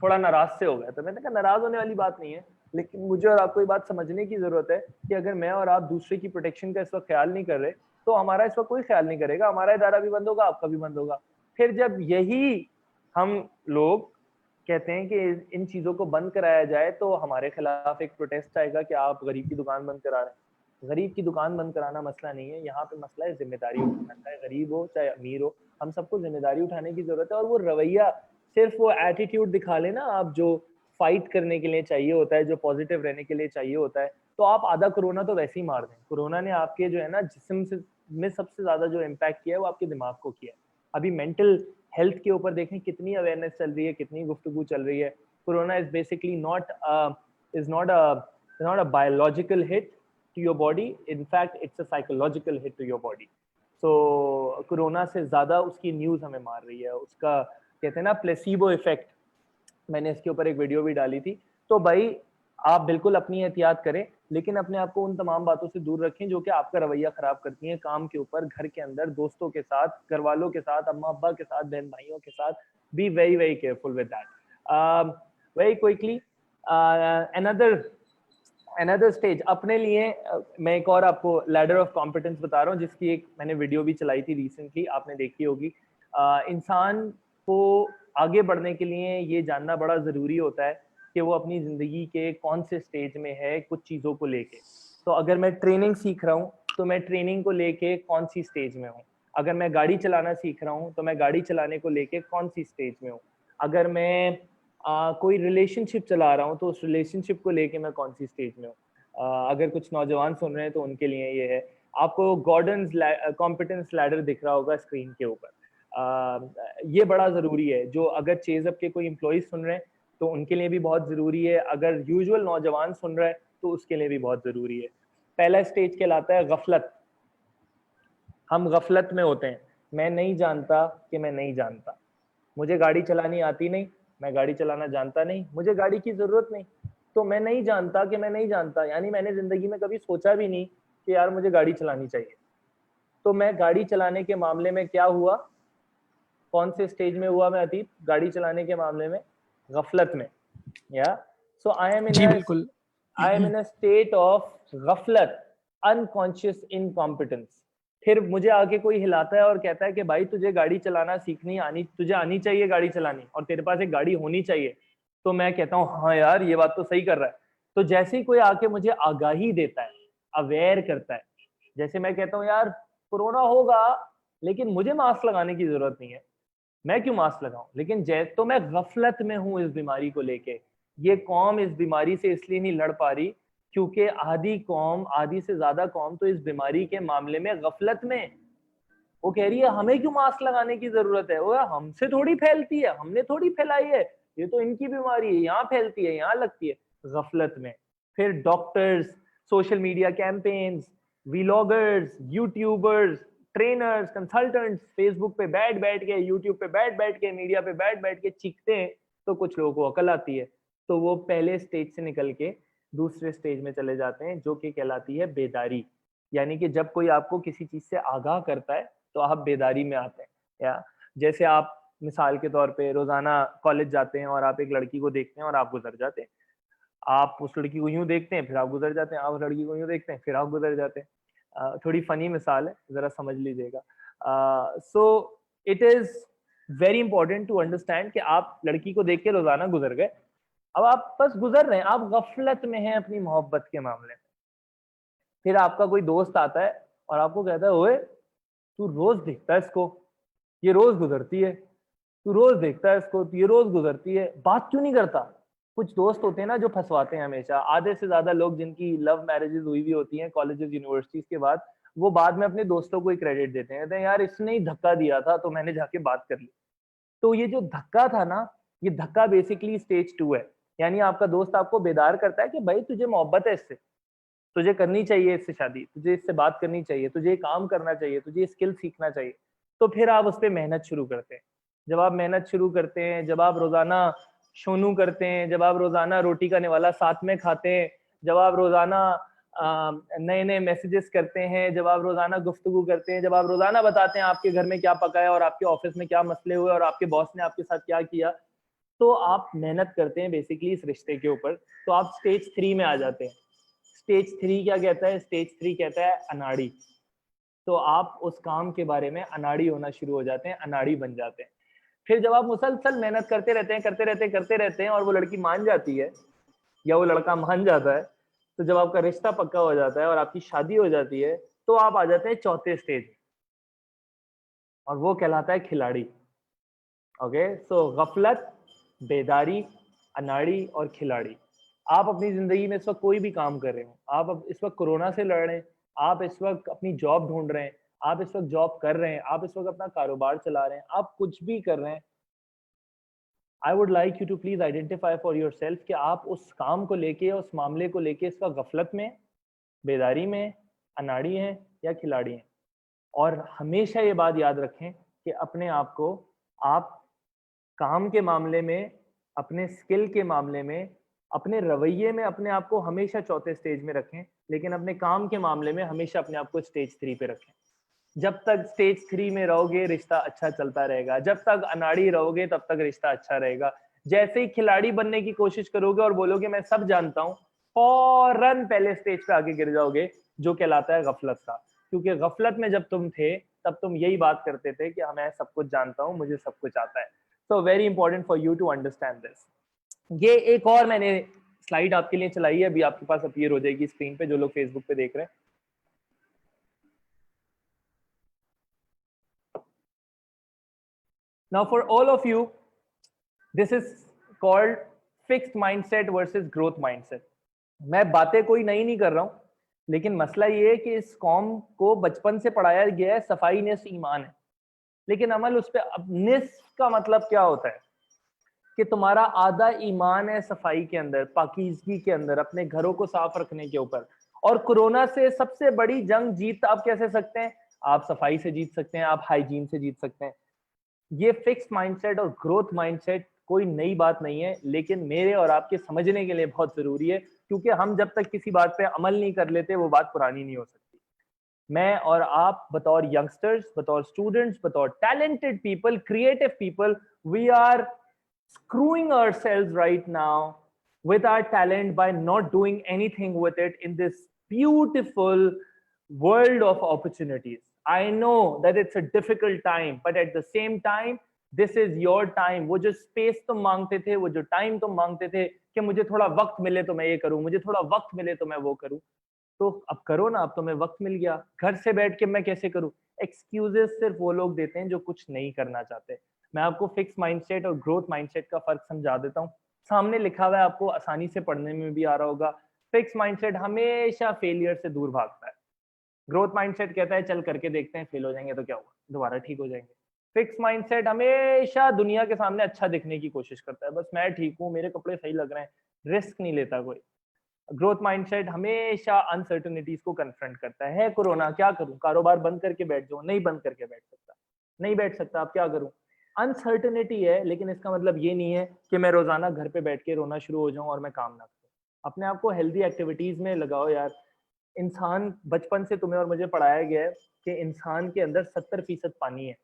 थोड़ा नाराज से हो गया। तो मैंने कहा नाराज होने वाली बात नहीं है, लेकिन मुझे और आपको ये बात समझने की जरूरत है कि अगर मैं और आप दूसरे की प्रोटेक्शन का इस वक्त ख्याल नहीं कर रहे तो हमारा इस वक्त कोई ख्याल नहीं करेगा, हमारा इदारा भी बंद होगा, आपका भी बंद होगा। फिर जब यही हम लोग कहते हैं कि इन चीजों को बंद कराया जाए तो हमारे खिलाफ एक प्रोटेस्ट आएगा कि आप गरीब की दुकान बंद करा रहे हैं। गरीब की दुकान बंद कराना मसला नहीं है, यहाँ पे मसला है जिम्मेदारी उठाना। चाहे गरीब हो चाहे अमीर हो, हम सबको जिम्मेदारी उठाने की जरूरत है। और वो रवैया, सिर्फ वो एटीट्यूड दिखा लेना आप जो फाइट करने के लिए चाहिए होता है, जो पॉजिटिव रहने के लिए चाहिए होता है, तो आप आधा कोरोना तो वैसे ही मार दें। कोरोना ने आपके जो है ना जिस्म से में सबसे ज्यादा जो इम्पैक्ट किया है वो आपके दिमाग को किया है। अभी मेंटल हेल्थ के ऊपर देखें कितनी अवेयरनेस चल रही है, कितनी गुफ्तगू चल रही है। Corona is basically not a biological hit to your body, in fact it's a psychological hit to your body. So corona से ज्यादा उसकी न्यूज हमें मार रही है, उसका कहते हैं ना प्लेसिबो इफेक्ट। मैंने इसके ऊपर एक वीडियो भी डाली थी। तो भाई आप बिल्कुल अपनी एहतियात करें, लेकिन अपने आप को उन तमाम बातों से दूर रखें जो कि आपका रवैया खराब करती हैं, काम के ऊपर, घर के अंदर, दोस्तों के साथ, घर वालों के साथ, अम्मा अब्बा के साथ, बहन भाइयों के साथ। B very very careful with that. Very quickly another stage अपने लिए मैं एक और आपको लैडर ऑफ कॉम्पिटेंस बता रहा हूँ, जिसकी एक मैंने वीडियो भी चलाई थी रिसेंटली, आपने देखी होगी। इंसान को आगे बढ़ने के लिए ये जानना बड़ा ज़रूरी होता है कि वो अपनी ज़िंदगी के कौन से स्टेज में है कुछ चीज़ों को लेके। तो अगर मैं ट्रेनिंग सीख रहा हूँ तो मैं ट्रेनिंग को लेके कौन सी स्टेज में हूँ। अगर मैं गाड़ी चलाना सीख रहा हूँ तो मैं गाड़ी चलाने को लेके कौन सी स्टेज में हूँ। अगर मैं कोई रिलेशनशिप चला रहा हूँ तो उस रिलेशनशिप को लेके मैं कौन सी स्टेज में हूँ। अगर कुछ नौजवान सुन रहे हैं तो उनके लिए ये है, आपको गॉर्डन्स कॉम्पिटेंस लैडर दिख रहा होगा स्क्रीन के ऊपर। ये बड़ा ज़रूरी है। जो अगर चेज़अप के कोई एम्प्लॉइज सुन रहे हैं तो उनके लिए भी बहुत ज़रूरी है, अगर यूजुअल नौजवान सुन रहा है तो उसके लिए भी बहुत ज़रूरी है। पहला स्टेज कहलाता है गफलत। हम गफलत में होते हैं, मैं नहीं जानता कि मैं नहीं जानता, मुझे गाड़ी चलानी आती नहीं, मैं गाड़ी चलाना जानता नहीं, मुझे गाड़ी की ज़रूरत नहीं, तो मैं नहीं जानता कि मैं नहीं जानता, यानी मैंने ज़िंदगी में कभी सोचा भी नहीं कि यार मुझे गाड़ी चलानी चाहिए। तो मैं गाड़ी चलाने के मामले में क्या हुआ, कौन से स्टेज में हुआ मैं अतीत गाड़ी चलाने के मामले में? गफलत में। या so I am in a state of गफलत, अनकॉन्शियस इनकॉम्पिटेंस। फिर मुझे आके कोई हिलाता है और कहता है कि भाई तुझे गाड़ी चलाना सीखनी आनी, तुझे आनी चाहिए गाड़ी चलानी, और तेरे पास एक गाड़ी होनी चाहिए। तो मैं कहता हूँ हाँ यार ये बात तो सही कर रहा है। तो जैसे ही कोई आके मुझे आगाही देता है, अवेयर करता है जैसे मैं कहता हूँ यार कोरोना होगा लेकिन मुझे मास्क लगाने की जरूरत नहीं है, मैं क्यों मास्क लगाऊं, लेकिन तो मैं गफलत में हूं इस बीमारी को लेके। ये कौम इस बीमारी से इसलिए नहीं लड़ पा रही क्योंकि आधी से ज्यादा कौम तो इस बीमारी के मामले में गफलत में। वो कह रही है हमें क्यों मास्क लगाने की जरूरत है, वो हमसे थोड़ी फैलती है, हमने थोड़ी फैलाई है, ये तो इनकी बीमारी है, यहाँ फैलती है, यहाँ लगती है, गफलत में। फिर doctors, social media campaigns, vloggers, YouTubers, trainers, consultants Facebook पे बैठ के, यूट्यूब पे बैठ के, मीडिया पे बैठ के चीखते हैं, तो कुछ लोगों को अकल आती है, तो वो पहले स्टेज से निकल के दूसरे स्टेज में चले जाते हैं, जो कि कहलाती है बेदारी। यानी कि जब कोई आपको किसी चीज से आगाह करता है तो आप बेदारी में आते हैं। या जैसे आप मिसाल के तौर पे रोजाना कॉलेज जाते हैं और आप एक लड़की को देखते हैं और आप गुजर जाते हैं, आप उस लड़की को यूं देखते हैं फिर आप गुजर जाते हैं, आप उस लड़की को यूं देखते हैं फिर आप गुजर जाते हैं। थोड़ी फनी मिसाल है, जरा समझ लीजिएगा। So it is very important to understand कि आप लड़की को देख के रोजाना गुजर गए, अब आप बस गुजर रहे हैं, आप गफलत में हैं अपनी मोहब्बत के मामले में। फिर आपका कोई दोस्त आता है और आपको कहता है ओए तू रोज देखता है इसको, ये रोज गुजरती है, तू रोज देखता है इसको, ये रोज गुजरती है, बात क्यों नहीं करता। कुछ दोस्त होते हैं ना जो फंसवाते हैं हमेशा। आधे से ज्यादा लोग जिनकी लव मैरिजेस हुई भी होती हैं कॉलेजेस यूनिवर्सिटीज के बाद, वो बाद में अपने दोस्तों को ही क्रेडिट देते हैं, कहते हैं यार इसने ही धक्का दिया था तो मैंने जाके बात कर ली। तो ये जो धक्का था ना, ये धक्का बेसिकली स्टेज 2 है। यानी आपका दोस्त आपको बेदार करता है कि भाई तुझे मोहब्बत है इससे, तुझे करनी चाहिए इससे शादी, तुझे इससे बात करनी चाहिए, तुझे काम करना चाहिए, तुझे स्किल सीखना चाहिए। तो फिर आप उस पर मेहनत शुरू करते हैं। जब आप मेहनत शुरू करते हैं, जब आप रोजाना शोनू करते हैं, जब आप रोजाना रोटी का निवाला साथ में खाते हैं, जब आप रोजाना नए नए मैसेजेस करते हैं, जब आप रोजाना गुफ्तगू करते हैं, जब आप रोजाना बताते हैं आपके घर में क्या पका है और आपके ऑफिस में क्या मसले हुए और आपके बॉस ने आपके साथ क्या किया, तो आप मेहनत करते हैं बेसिकली इस रिश्ते के ऊपर, तो आप स्टेज 3 में आ जाते हैं। स्टेज 3 क्या कहता है? स्टेज 3 कहता है अनाड़ी। तो आप उस काम के बारे में अनाड़ी होना शुरू हो जाते हैं, अनाड़ी बन जाते हैं। फिर जब आप मुसलसल मेहनत करते रहते हैं और वो लड़की मान जाती है या वो लड़का मान जाता है, तो जब आपका रिश्ता पक्का हो जाता है और आपकी शादी हो जाती है, तो आप आ जाते हैं चौथे स्टेज, और वो कहलाता है खिलाड़ी। ओके, सो गफलत, बेदारी, अनाड़ी और खिलाड़ी। आप अपनी जिंदगी में इस वक्त कोई भी काम कर रहे हो, आप अब इस वक्त कोरोना से लड़ रहे हैं, आप इस वक्त अपनी जॉब ढूंढ रहे हैं, आप इस वक्त जॉब कर रहे हैं, आप इस वक्त अपना कारोबार चला रहे हैं, आप कुछ भी कर रहे हैं, I would like you to please identify for yourself कि आप उस काम को लेके, उस मामले को लेके इस वक्त गफलत में, बेदारी में, अनाड़ी हैं या खिलाड़ी हैं। और हमेशा ये बात याद रखें कि अपने आप को आप काम के मामले में, अपने स्किल के मामले में, अपने रवैये में अपने आप को हमेशा चौथे स्टेज में रखें, लेकिन अपने काम के मामले में हमेशा अपने आप को स्टेज 3 पे रखें। जब तक स्टेज 3 में रहोगे रिश्ता अच्छा चलता रहेगा, जब तक अनाड़ी रहोगे तब तक रिश्ता अच्छा रहेगा। जैसे ही खिलाड़ी बनने की कोशिश करोगे और बोलोगे मैं सब जानता हूँ, फौरन पहले स्टेज पे आके गिर जाओगे, जो कहलाता है गफलत का। क्योंकि गफलत में जब तुम थे तब तुम यही बात करते थे कि मैं सब कुछ जानता हूँ, मुझे सब कुछ आता है। So very important for you to understand this. ये एक और मैंने स्लाइड आपके लिए चलाई है, अभी आपके पास अपीयर हो जाएगी स्क्रीन पे, जो लोग फेसबुक पे देख रहे हैं। Now for all of you, this is called fixed mindset versus growth mindset. मैं बातें कोई नई नहीं कर रहा हूं, लेकिन मसला ये है कि इस कौम को बचपन से पढ़ाया गया है सफाई निस्फ ईमान है, लेकिन अमल उस पर। अब निस्फ का मतलब क्या होता है कि तुम्हारा आधा ईमान है सफाई के अंदर, पाकीज़गी के अंदर, अपने घरों को साफ रखने के ऊपर। और कोरोना से सबसे बड़ी जंग जीत आप कैसे सकते हैं? आप सफाई से जीत सकते हैं, आप हाइजीन से जीत सकते हैं। ये फिक्स्ड माइंडसेट और ग्रोथ माइंडसेट कोई नई बात नहीं है, लेकिन मेरे और आपके समझने के लिए बहुत जरूरी है, क्योंकि हम जब तक किसी बात पे अमल नहीं कर लेते वो बात पुरानी नहीं हो सकती। मैं और आप बतौर यंगस्टर्स, बतौर स्टूडेंट्स, बतौर talented people, creative people, we are screwing ourselves right now with our talent by not doing anything with it in this beautiful world of opportunities. I know that it's a difficult time, but at the same time, this is your time. वो जो space तुम मांगते थे, वो जो time तुम मांगते थे कि मुझे थोड़ा वक्त मिले तो मैं ये करूं, मुझे थोड़ा वक्त मिले तो मैं वो करूं, तो अब करो ना, अब तुम्हें वक्त मिल गया, घर से बैठ के मैं कैसे करूं? एक्सक्यूजेस सिर्फ वो लोग देते हैं जो कुछ नहीं करना चाहते। मैं आपको फिक्स माइंडसेट और ग्रोथ माइंडसेट का फर्क समझा देता हूँ। सामने लिखा हुआ है, आपको आसानी से पढ़ने में भी आ रहा होगा। फिक्स माइंडसेट हमेशा फेलियर से दूर भागता है। ग्रोथ माइंडसेट कहता है चल करके देखते हैं, फेल हो जाएंगे तो क्या हुआ, दोबारा ठीक हो जाएंगे। फिक्स माइंडसेट हमेशा दुनिया के सामने अच्छा दिखने की कोशिश करता है, बस मैं ठीक हूँ, मेरे कपड़े सही लग रहे हैं, रिस्क नहीं लेता कोई। ग्रोथ माइंडसेट हमेशा अनसर्टेनिटीज को कन्फ्रंट करता है कोरोना क्या करूं, कारोबार बंद करके बैठ जाऊं, नहीं बंद करके बैठ सकता, नहीं बैठ सकता, अब क्या करूं? अनसर्टेनिटी है, लेकिन इसका मतलब ये नहीं है कि मैं रोजाना घर पे बैठ के रोना शुरू हो जाऊं और मैं काम ना करूं। अपने आप को हेल्दी एक्टिविटीज में लगाओ यार। इंसान बचपन से तुम्हें और मुझे पढ़ाया गया है कि इंसान के अंदर 70% पानी है।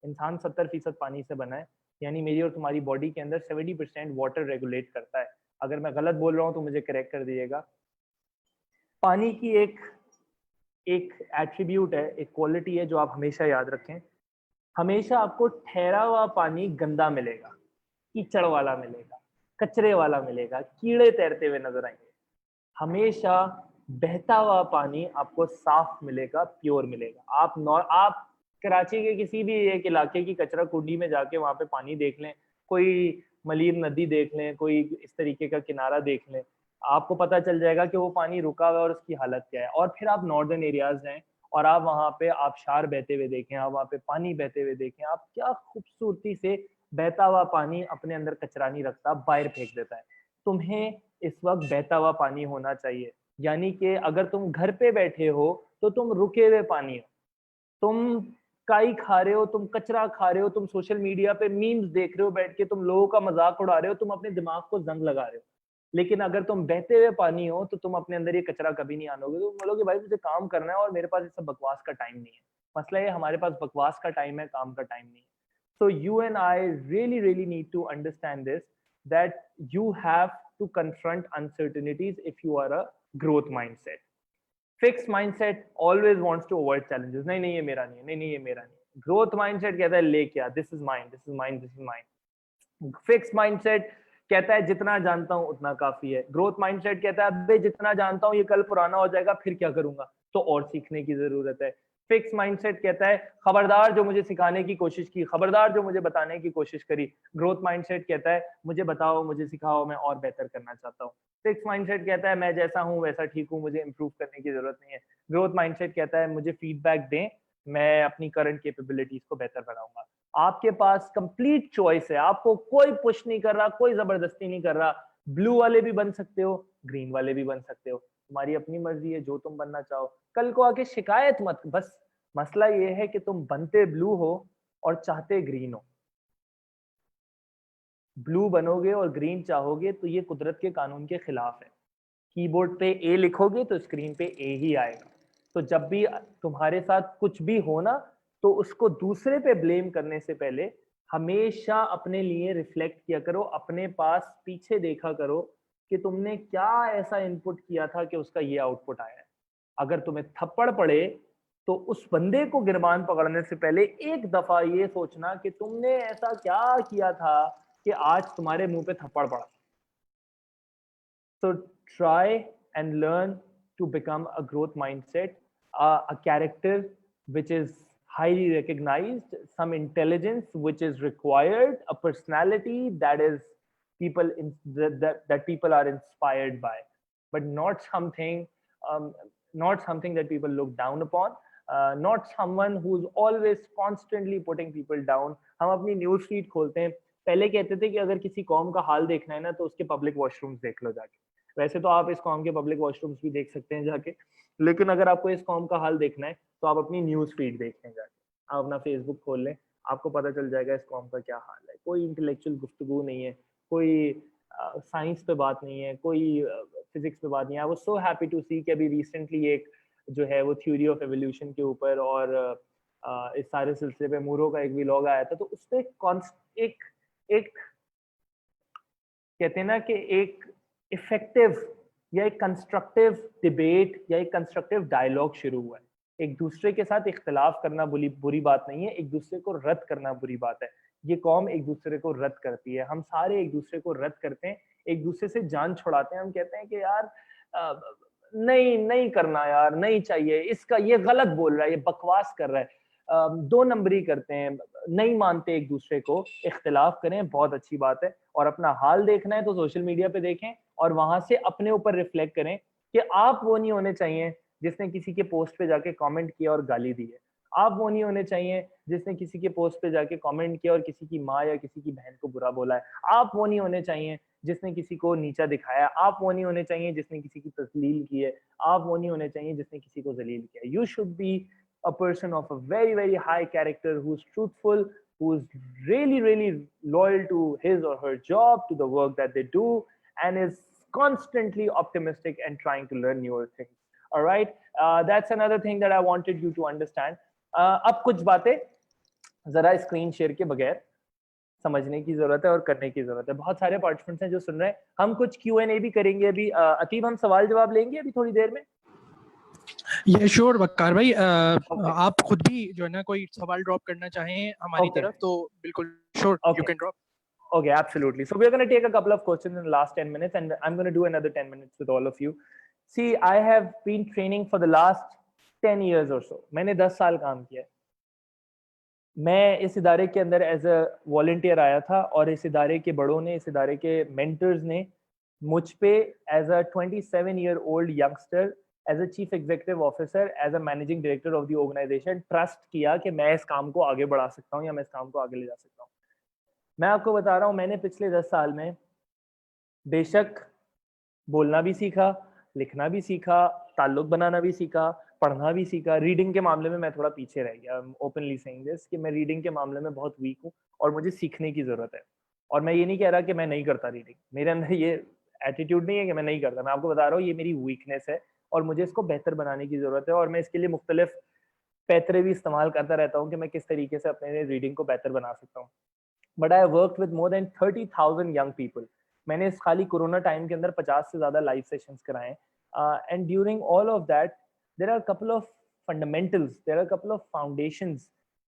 इंसान 70% पानी से बना है, यानी मेरी और तुम्हारी बॉडी के अंदर 70% वाटर रेगुलेट करता है। अगर मैं गलत बोल रहा हूँ तो मुझे करेक्ट कर दीजिएगा। पानी की एक एक एट्रीब्यूट है, एक क्वालिटी है जो आप हमेशा याद रखें। हमेशा आपको ठहरा हुआ पानी गंदा मिलेगा, कीचड़ वाला मिलेगा, कचरे वाला मिलेगा, कीड़े तैरते हुए नजर आएंगे। हमेशा बहता हुआ पानी आपको साफ मिलेगा, प्योर मिलेगा। आप कराची के किसी भी एक इलाके की कचरा कुंडी में जाके वहां पे पानी देख लें, कोई मलीर नदी देख लें, कोई इस तरीके का किनारा देख लें, आपको पता चल जाएगा कि वो पानी रुका हुआ है और उसकी हालत क्या है। और फिर आप नॉर्दर्न एरियाज जाएं और आप वहां पे आबशार बहते हुए देखें, आप वहां पे पानी बहते हुए देखें, आप क्या खूबसूरती से बहता हुआ पानी अपने अंदर कचरा नहीं रखता, बाहर फेंक देता है। तुम्हें इस वक्त बहता हुआ पानी होना चाहिए, यानी कि अगर तुम घर पे बैठे हो तो तुम रुके हुए पानी हो, तुम काई खा रहे हो, तुम कचरा खा रहे हो, तुम सोशल मीडिया पे मीम्स देख रहे हो बैठ के, तुम लोगों का मजाक उड़ा रहे हो, तुम अपने दिमाग को जंग लगा रहे हो। लेकिन अगर तुम बहते हुए पानी हो तो तुम अपने अंदर ये कचरा कभी नहीं आनोगे, तुम बोलोगे भाई मुझे काम करना है और मेरे पास ये सब बकवास का टाइम नहीं है। मसला ये हमारे पास बकवास का टाइम है, काम का टाइम नहीं है। So you and I really need to understand this, that you have to confront uncertainties if you are a growth mindset. Fixed mindset always wants to avoid challenges. नहीं नहीं ये मेरा नहीं है, नहीं नहीं ये मेरा नहीं है। Growth mindset कहता है ले क्या, this is mine, this is mine, this is mine. Fixed mindset कहता है जितना जानता हूं उतना काफी है। ग्रोथ माइंडसेट कहता है अबे जितना जानता हूं ये कल पुराना हो जाएगा, फिर क्या करूंगा, तो और सीखने की जरूरत है। फिक्स माइंडसेट कहता है खबरदार जो मुझे सिखाने की कोशिश की, खबरदार जो मुझे बताने की कोशिश करी। ग्रोथ माइंडसेट कहता है मुझे बताओ, मुझे सिखाओ, मैं और बेहतर करना चाहता हूँ। फिक्स माइंडसेट कहता है मैं जैसा हूँ वैसा ठीक हूँ, मुझे इंप्रूव करने की जरूरत नहीं है। ग्रोथ माइंडसेट कहता है मुझे फीडबैक दें, मैं अपनी करंट कैपेबिलिटीज को बेहतर बनाऊंगा। आपके पास कंप्लीट चॉइस है, आपको कोई पुश नहीं कर रहा, कोई जबरदस्ती नहीं कर रहा। ब्लू वाले भी बन सकते हो, ग्रीन वाले भी बन सकते हो, तुम्हारी अपनी मर्जी है जो तुम बनना चाहो। कल को आके शिकायत मत, बस मसला ये है कि तुम बनते ब्लू हो और चाहते ग्रीन हो। ब्लू बनोगे और ग्रीन चाहोगे तो ये कुदरत के कानून के खिलाफ है। कीबोर्ड पे ए लिखोगे तो स्क्रीन पे ए ही आएगा। तो जब भी तुम्हारे साथ कुछ भी हो ना, तो उसको दूसरे पे ब्लेम करने से पहले हमेशा अपने लिए रिफ्लेक्ट किया करो, अपने पास पीछे देखा करो कि तुमने क्या ऐसा इनपुट किया था कि उसका ये आउटपुट आया है। अगर तुम्हें थप्पड़ पड़े तो उस बंदे को गिरबान पकड़ने से पहले एक दफा ये सोचना कि तुमने ऐसा क्या किया था कि आज तुम्हारे मुंह पे थप्पड़ पड़ा। So try and learn to become a growth mindset, a character which is highly recognized, some intelligence which is required, a personality that is that people are inspired by, but not something not something that people look down upon, not someone who's always constantly putting people down. हम अपनी न्यूज फीड खोलते हैं, पहले कहते थे कि अगर किसी कौम का हाल देखना है ना तो उसके पब्लिक वॉशरूम्स देख लो जाके। वैसे तो आप इस कॉम के पब्लिक वॉशरूम्स भी देख सकते हैं जाके, लेकिन अगर आपको इस कॉम का हाल देखना है तो आप अपनी न्यूज फीड देख लें जाके। आप अपना फेसबुक खोल लें, आपको पता चल जाएगा इस कॉम का क्या हाल है। कोई इंटेलेक्चुअल गुफ्तगू नहीं है, कोई साइंस पे बात नहीं है, कोई फिजिक्स पे बात नहीं है। I was so happy to see कि अभी रिसेंटली एक जो है वो थ्योरी ऑफ एवोल्यूशन के ऊपर और इस सारे सिलसिले पे मूरो का एक व्लॉग आया था, तो उसपे एक एक कहते हैं ना कि एक इफेक्टिव या एक कंस्ट्रक्टिव डिबेट या एक कंस्ट्रक्टिव डायलॉग शुरू हुआ है। एक दूसरे के साथ इख्तिलाफ करना बुरी बात नहीं है, एक दूसरे को रद्द करना बुरी बात है। ये कौम एक दूसरे को रद्द करती है, हम सारे एक दूसरे को रद्द करते हैं, एक दूसरे से जान छुड़ाते हैं। हम कहते हैं कि यार नहीं नहीं करना यार, नहीं चाहिए, इसका ये गलत बोल रहा है, ये बकवास कर रहा है, दो नंबरी करते हैं, नहीं मानते एक दूसरे को, इख्तिलाफ करें बहुत अच्छी बात है, और अपना हाल देखना है तो सोशल मीडिया पे देखें और वहां से अपने ऊपर रिफ्लेक्ट करें कि आप वो नहीं होने चाहिए जिसने किसी के पोस्ट पे जाके कमेंट किया और गाली दी है। आप वो नहीं होने चाहिए जिसने किसी के पोस्ट पे जाके कमेंट किया और किसी की माँ या किसी की बहन को बुरा बोला है। आप वो नहीं होने चाहिए जिसने किसी को नीचा दिखाया। आप वो नहीं होने चाहिए जिसने किसी की तस्लील की है। आप वो नहीं होने चाहिए जिसने किसी को जलील किया। You should be a person of a very very high character, who's truthful, who's really really loyal to his or her job, to the work that they do, and is constantly optimistic and trying to learn newer things. All right, that's another thing that I wanted you to understand. अब कुछ बातें जरा स्क्रीन शेयर के बगैर समझने की जरूरत है और करने की जरूरत है। बहुत सारे पार्टिसिपेंट्स हैं जो सुन रहे हैं, हम कुछ Q&A भी करेंगे अभी। अतीब, हम सवाल जवाब लेंगे अभी थोड़ी देर में। ये श्योर वकार भाई, Okay. आप खुद भी जो है ना कोई सवाल ड्रॉप करना चाहें हमारी Okay. तरफ तो बिल्कुल sure you can drop. Okay, absolutely. So we're going to take a couple of questions in the last 10 minutes, and I'm going to do another 10 minutes with all of you. See, I have been training for the last 10 years or so. मैंने 10 साल काम किया है। मैं इस इदारे के अंदर एज अ वॉलंटियर आया था और इस इदारे के बड़ों ने, इस इदारे के मेंटर्स ने मुझ पे as a 27 year old youngster, as a chief executive officer, as a managing director of the organization trust किया कि मैं इस काम को आगे बढ़ा सकता हूँ या मैं इस काम को आगे ले जा सकता हूँ। मैं आपको बता रहा हूँ, मैंने पिछले 10 साल में बेशक बोलना भी सीखा, लिखना भी सीखा, ताल्लुक बनाना भी सीखा, पढ़ना भी सीखा। रीडिंग के मामले में मैं थोड़ा पीछे रह गया, ओपनली सेइंग दिस, कि मैं रीडिंग के मामले में बहुत वीक हूँ और मुझे सीखने की जरूरत है। और मैं ये नहीं कह रहा कि मैं नहीं करता रीडिंग, मेरे अंदर ये एटीट्यूड नहीं है कि मैं नहीं करता। मैं आपको बता रहा हूँ ये मेरी वीकनेस है और मुझे इसको बेहतर बनाने की जरूरत है, और मैं इसके लिए मुख्तलिफ पैतरे भी इस्तेमाल करता रहता हूँ कि मैं किस तरीके से अपने रीडिंग को बेहतर बना सकता हूँ। But I worked with more than 30,000 young people. मैंने इस खाली कोरोना टाइम के अंदर 50 से ज्यादा लाइव सेशंस कराए, and during all of that there are a couple of fundamentals, there are a couple of foundations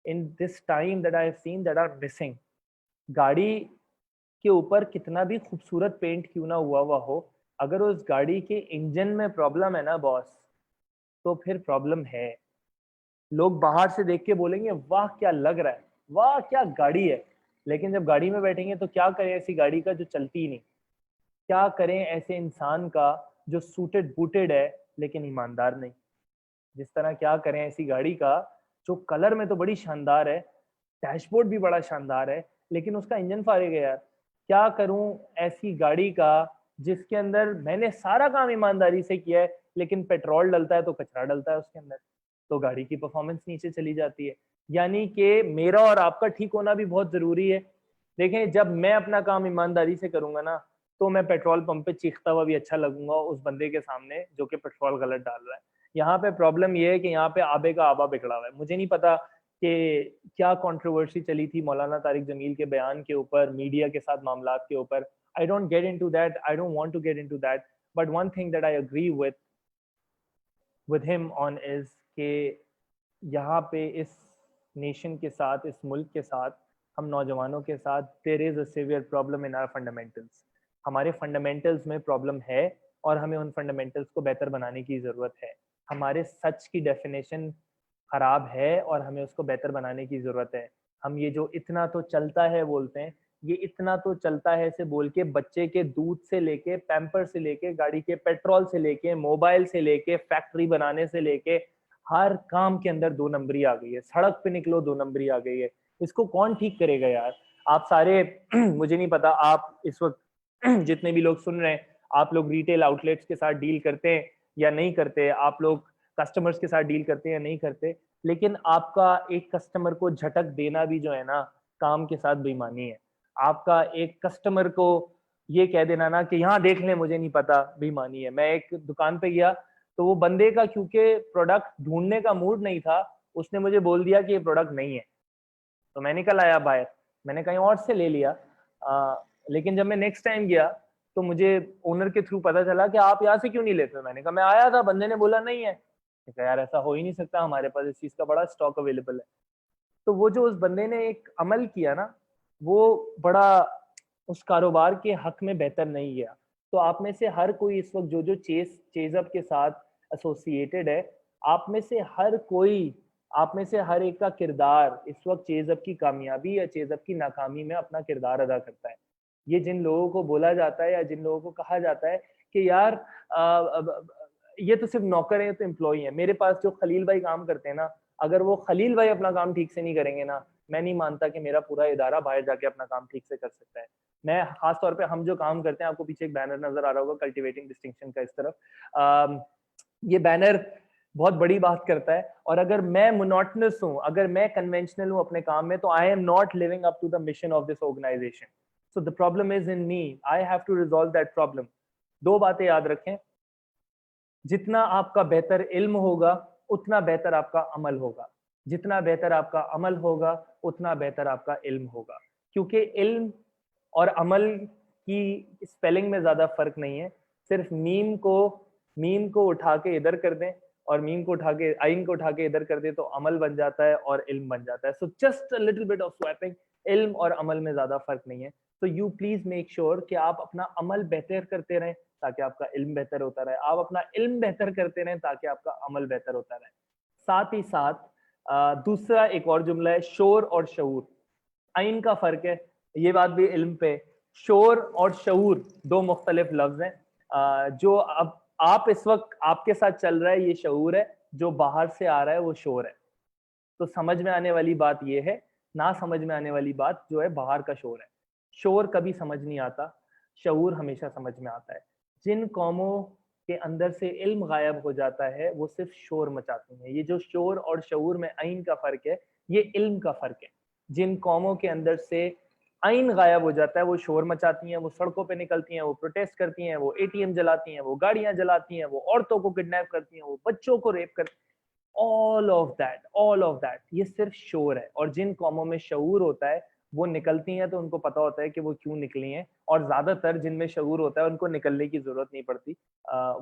in this time that I have seen that are missing. गाड़ी के ऊपर कितना भी खूबसूरत पेंट क्यों ना हुआ हो, अगर उस गाड़ी के इंजन में प्रॉब्लम है ना बॉस, तो फिर प्रॉब्लम है। लोग बाहर से देख के बोलेंगे वाह क्या लग रहा है, वाह क्या गाड़ी है, लेकिन जब गाड़ी में बैठेंगे तो क्या करें ऐसी गाड़ी का जो चलती ही नहीं। क्या करें ऐसे इंसान का जो सूटेड बूटेड है लेकिन ईमानदार नहीं। जिस तरह क्या करें ऐसी गाड़ी का जो कलर में तो बड़ी शानदार है, डैशबोर्ड भी बड़ा शानदार है, लेकिन उसका इंजन फारिग है यार। क्या करूं ऐसी गाड़ी का जिसके अंदर मैंने सारा काम ईमानदारी से किया है, लेकिन पेट्रोल डलता है तो कचरा डलता है उसके अंदर, तो गाड़ी की परफॉर्मेंस नीचे चली जाती है। यानी कि मेरा और आपका ठीक होना भी बहुत जरूरी है। देखें, जब मैं अपना काम ईमानदारी से करूंगा ना, तो मैं पेट्रोल पंप पे चीखता हुआ भी अच्छा लगूंगा उस बंदे के सामने जो कि पेट्रोल गलत डाल रहा है। यहाँ पे प्रॉब्लम ये है कि यहाँ पे आबे का आबा बिगड़ा हुआ है। मुझे नहीं पता कि क्या कंट्रोवर्सी चली थी मौलाना तारिक जमील के बयान के ऊपर, मीडिया के साथ मामलात के ऊपर। I don't get into that, I don't want to get into that, but one thing that I agree with him on is कि यहाँ पे इस नेशन के साथ, इस मुल्क के साथ, हम नौजवानों के साथ there is a severe problem in our fundamentals. हमारे फंडामेंटल्स में प्रॉब्लम है और हमें उन फंडामेंटल्स को बेहतर बनाने की ज़रूरत है। हमारे सच की डेफिनेशन ख़राब है और हमें उसको बेहतर बनाने की ज़रूरत है। हम ये जो इतना तो चलता है बोलते हैं, ये इतना तो चलता है से बोल के बच्चे के दूध से लेके, पैम्पर से लेके, गाड़ी के पेट्रोल से लेके, मोबाइल से लेके, फैक्ट्री बनाने से लेके, हर काम के अंदर 2 नंबरी आ गई है। सड़क पे निकलो 2 नंबरी आ गई है। इसको कौन ठीक करेगा यार? आप सारे मुझे नहीं पता आप इस वक्त जितने भी लोग सुन रहे हैं, आप लोग रिटेल आउटलेट्स के साथ डील करते हैं या नहीं करते, आप लोग कस्टमर्स के साथ डील करते हैं या नहीं करते, लेकिन आपका एक कस्टमर को झटक देना भी जो है ना, काम के साथ बेईमानी है। आपका एक कस्टमर को ये कह देना ना कि यहाँ देख लें मुझे नहीं पता, बेईमानी है। मैं एक दुकान पे गया तो वो बंदे का क्योंकि प्रोडक्ट ढूंढने का मूड नहीं था, उसने मुझे बोल दिया कि ये प्रोडक्ट नहीं है, तो मैं निकल आया बाहर, मैंने कहीं और से ले लिया। लेकिन जब मैं नेक्स्ट टाइम गया तो मुझे ओनर के थ्रू पता चला कि आप यहाँ से क्यों नहीं लेते। मैंने कहा मैं आया था, बंदे ने बोला नहीं है। कहा यार ऐसा हो ही नहीं सकता, हमारे पास इस चीज का बड़ा स्टॉक अवेलेबल है। तो वो जो उस बंदे ने एक अमल किया ना, वो बड़ा उस कारोबार के हक में बेहतर नहीं गया। तो आप में से हर कोई इस वक्त जो चेजअप के साथ एसोसिएटेड है, आप में से हर एक का किरदार इस वक्त चेजअप की कामयाबी या चेजअप की नाकामी में अपना किरदार अदा करता है। ये जिन लोगों को बोला जाता है या जिन लोगों को कहा जाता है कि यार ये तो सिर्फ नौकर है, तो एम्प्लॉई है। मेरे पास जो खलील भाई काम करते हैं ना, अगर वो खलील भाई अपना काम ठीक से नहीं करेंगे ना, मैं नहीं मानता कि मेरा पूरा इदारा बाहर जाके अपना काम ठीक से कर सकता है। मैं खास तौर पे हम जो काम करते हैं, आपको पीछे एक बैनर नजर आ रहा होगा कल्टिवेटिंग डिस्टिंक्शन का, इस तरफ ये बैनर बहुत बड़ी बात करता है। और अगर मैं मोनोटनस हूँ, अगर मैं कन्वेंशनल हूँ अपने काम में, तो I am not living up to the mission of this organization. So the problem is in me, I have to resolve that problem. दो बातें याद रखें, जितना आपका बेहतर इल्म होगा उतना बेहतर आपका अमल होगा, जितना बेहतर आपका अमल होगा उतना बेहतर आपका इल्म होगा। क्योंकि इल्म और अमल की स्पेलिंग में ज्यादा फर्क नहीं है। सिर्फ मीम को उठा के इधर कर दें और मीम को उठा के आइन को उठा के इधर कर दें तो अमल बन जाता है और इल्म बन जाता है। So just a little bit of swapping, इल्म और अमल में ज्यादा फर्क नहीं है। तो यू प्लीज मेक श्योर कि आप अपना अमल बेहतर करते रहें ताकि आपका इल्म बेहतर होता रहे, आप अपना इल्म बेहतर करते रहें ताकि आपका अमल बेहतर होता रहे। साथ ही साथ दूसरा एक और जुमला है, शोर और शऊर। आइन का फर्क है, ये बात भी इल्म पे। शोर और शऊर दो मुख्तलिफ लफ्ज हैं। जो अब आप इस वक्त आपके साथ चल रहा है ये शऊर है, जो बाहर से आ रहा है वो शोर है। तो समझ में आने वाली बात ये है, ना समझ में आने वाली बात जो है बाहर का शोर है। शोर कभी समझ नहीं आता, शऊर हमेशा समझ में आता है। जिन कौमों के अंदर से इल्म गायब हो जाता है वो सिर्फ शोर मचाती हैं। ये जो शोर और शऊर में आइन का फर्क है, ये इल्म का फर्क है। जिन कौमों के अंदर से आइन गायब हो जाता है वो शोर मचाती हैं, वो सड़कों पे निकलती हैं, वो प्रोटेस्ट करती हैं, वो एटीएम जलाती हैं, वो गाड़ियां जलाती हैं, वो औरतों को किडनैप करती हैं, वो बच्चों को रेप करती हैं। ऑल ऑफ दैट ये सिर्फ शोर है। और जिन कौमों में शऊर होता है वो निकलती हैं तो उनको पता होता है कि वो क्यों निकली हैं, और ज्यादातर जिनमें शऊर होता है उनको निकलने की जरूरत नहीं पड़ती,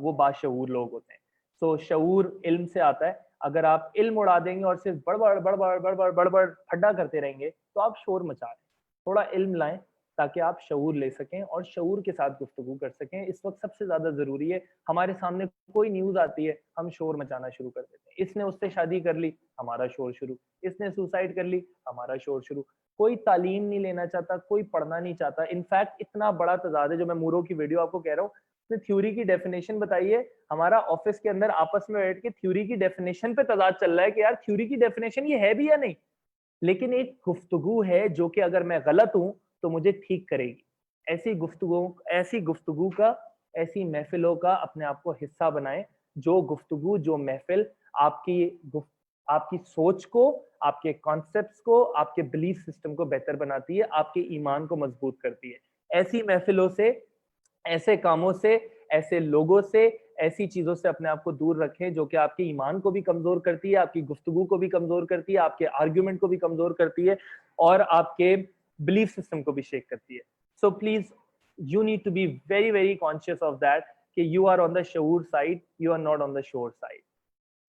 वो बाशऊर लोग होते हैं। सो शऊर इल्म से आता है। अगर आप इल्म उड़ा देंगे और सिर्फ बड़बड़ बड़बड़ बड़बड़ बड़बड़ फड्डा करते रहेंगे तो आप शोर मचा रहे हैं। थोड़ा इल्म लाएं ताकि आप शऊर ले सकें और शऊर के साथ गुफ्तगू कर सकें। इस वक्त सबसे ज्यादा जरूरी है, हमारे सामने कोई न्यूज आती है हम शोर मचाना शुरू कर देते हैं। इसने उससे शादी कर ली, हमारा शोर शुरू। इसने सुसाइड कर ली, हमारा शोर शुरू। कोई तालीम नहीं लेना चाहता, कोई पढ़ना नहीं चाहता। इनफैक्ट इतना बड़ा तजाद है, जो मैं मूरो की वीडियो आपको कह रहा हूँ, उसने थ्योरी की डेफिनेशन बताई है। हमारा ऑफिस के अंदर आपस में बैठ के थ्योरी की डेफिनेशन पे तजाद चल रहा है कि यार थ्योरी की डेफिनेशन ये है भी या नहीं। लेकिन एक गुफ्तगू है जो कि अगर मैं गलत हूं तो मुझे ठीक करेगी। ऐसी गुफ्तगू का, ऐसी महफिलों का अपने आप को हिस्सा बनाएं। जो गुफ्तगू, जो महफिल आपकी सोच को, आपके कॉन्सेप्ट्स को, आपके बिलीफ सिस्टम को बेहतर बनाती है, आपके ईमान को मजबूत करती है। ऐसी महफिलों से, ऐसे कामों से, ऐसे लोगों से, ऐसी चीजों से अपने आप को दूर रखें जो कि आपके ईमान को भी कमजोर करती है, आपकी गुफ्तगू को भी कमजोर करती है, आपके आर्ग्यूमेंट को भी कमजोर करती है और आपके बिलीफ सिस्टम को भी शेक करती है। So please you need to be very very conscious of that कि यू आर ऑन द शऊर side, you are not on the shore side.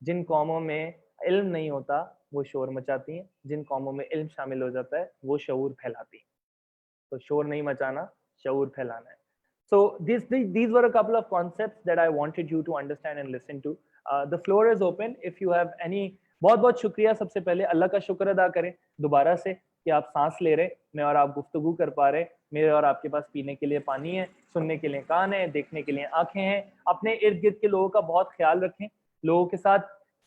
जिन कौमों में इल्म नहीं होता वो शोर मचाती हैं, जिन कौमों में इल्म शामिल हो जाता है वो शऊर फैलाती हैं। तो शोर नहीं मचाना, शऊर फैलाना है। So these were a couple of concepts that I wanted you to understand and listen to. The floor is open. If you have any, बहुत बहुत शुक्रिया। सबसे पहले अल्लाह का शुक्र अदा करें दोबारा से कि आप सांस ले रहे, मैं और आप गुफ्तगू कर पा रहे। मेरे और आपके पास पीने के लिए पानी है, सुनने के लिए कान है, देखने के लिए आंखें हैं। अपने इर्द गिर्द के लोगों का बहुत ख्याल रखें, लोगों के साथ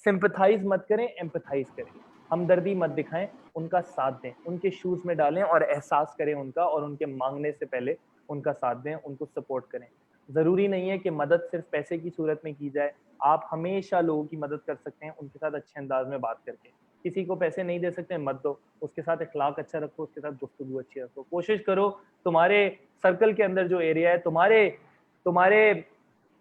सिंपथाइज मत करें, एम्पथाइज करें। हमदर्दी मत दिखाएं, उनका साथ दें, उनके शूज में डालें और एहसास करें उनका, और उनके मांगने से पहले उनका साथ दें, उनको सपोर्ट करें। जरूरी नहीं है कि मदद सिर्फ पैसे की सूरत में की जाए, आप हमेशा लोगों की मदद कर सकते हैं उनके साथ अच्छे अंदाज में बात करके। किसी को पैसे नहीं दे सकते मत दो, उसके साथ इखलाक अच्छा रखो, उसके साथ गुफ्तगू अच्छी रखो। कोशिश करो तुम्हारे सर्कल के अंदर जो एरिया है, तुम्हारे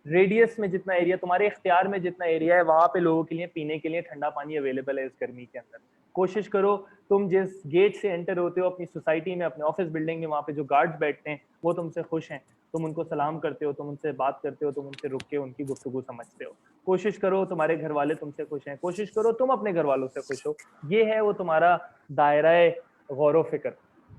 रेडियस में जितना एरिया, तुम्हारे इख्तियार में जितना एरिया है, वहां पे लोगों के लिए पीने के लिए ठंडा पानी अवेलेबल है इस गर्मी के अंदर। कोशिश करो तुम जिस गेट से एंटर होते हो अपनी सोसाइटी में, अपने ऑफिस बिल्डिंग में, वहाँ पे जो गार्ड्स बैठते हैं वो तुमसे खुश हैं, तुम उनको सलाम करते हो, तुम उनसे बात करते हो, तुम उनसे रुक के उनकी गुफ्तगू समझते हो। कोशिश करो तुम्हारे घर वाले तुमसे खुश हैं, कोशिश करो तुम अपने घर वालों से खुश हो। ये है वो तुम्हारा दायरा गौर व फिक्र,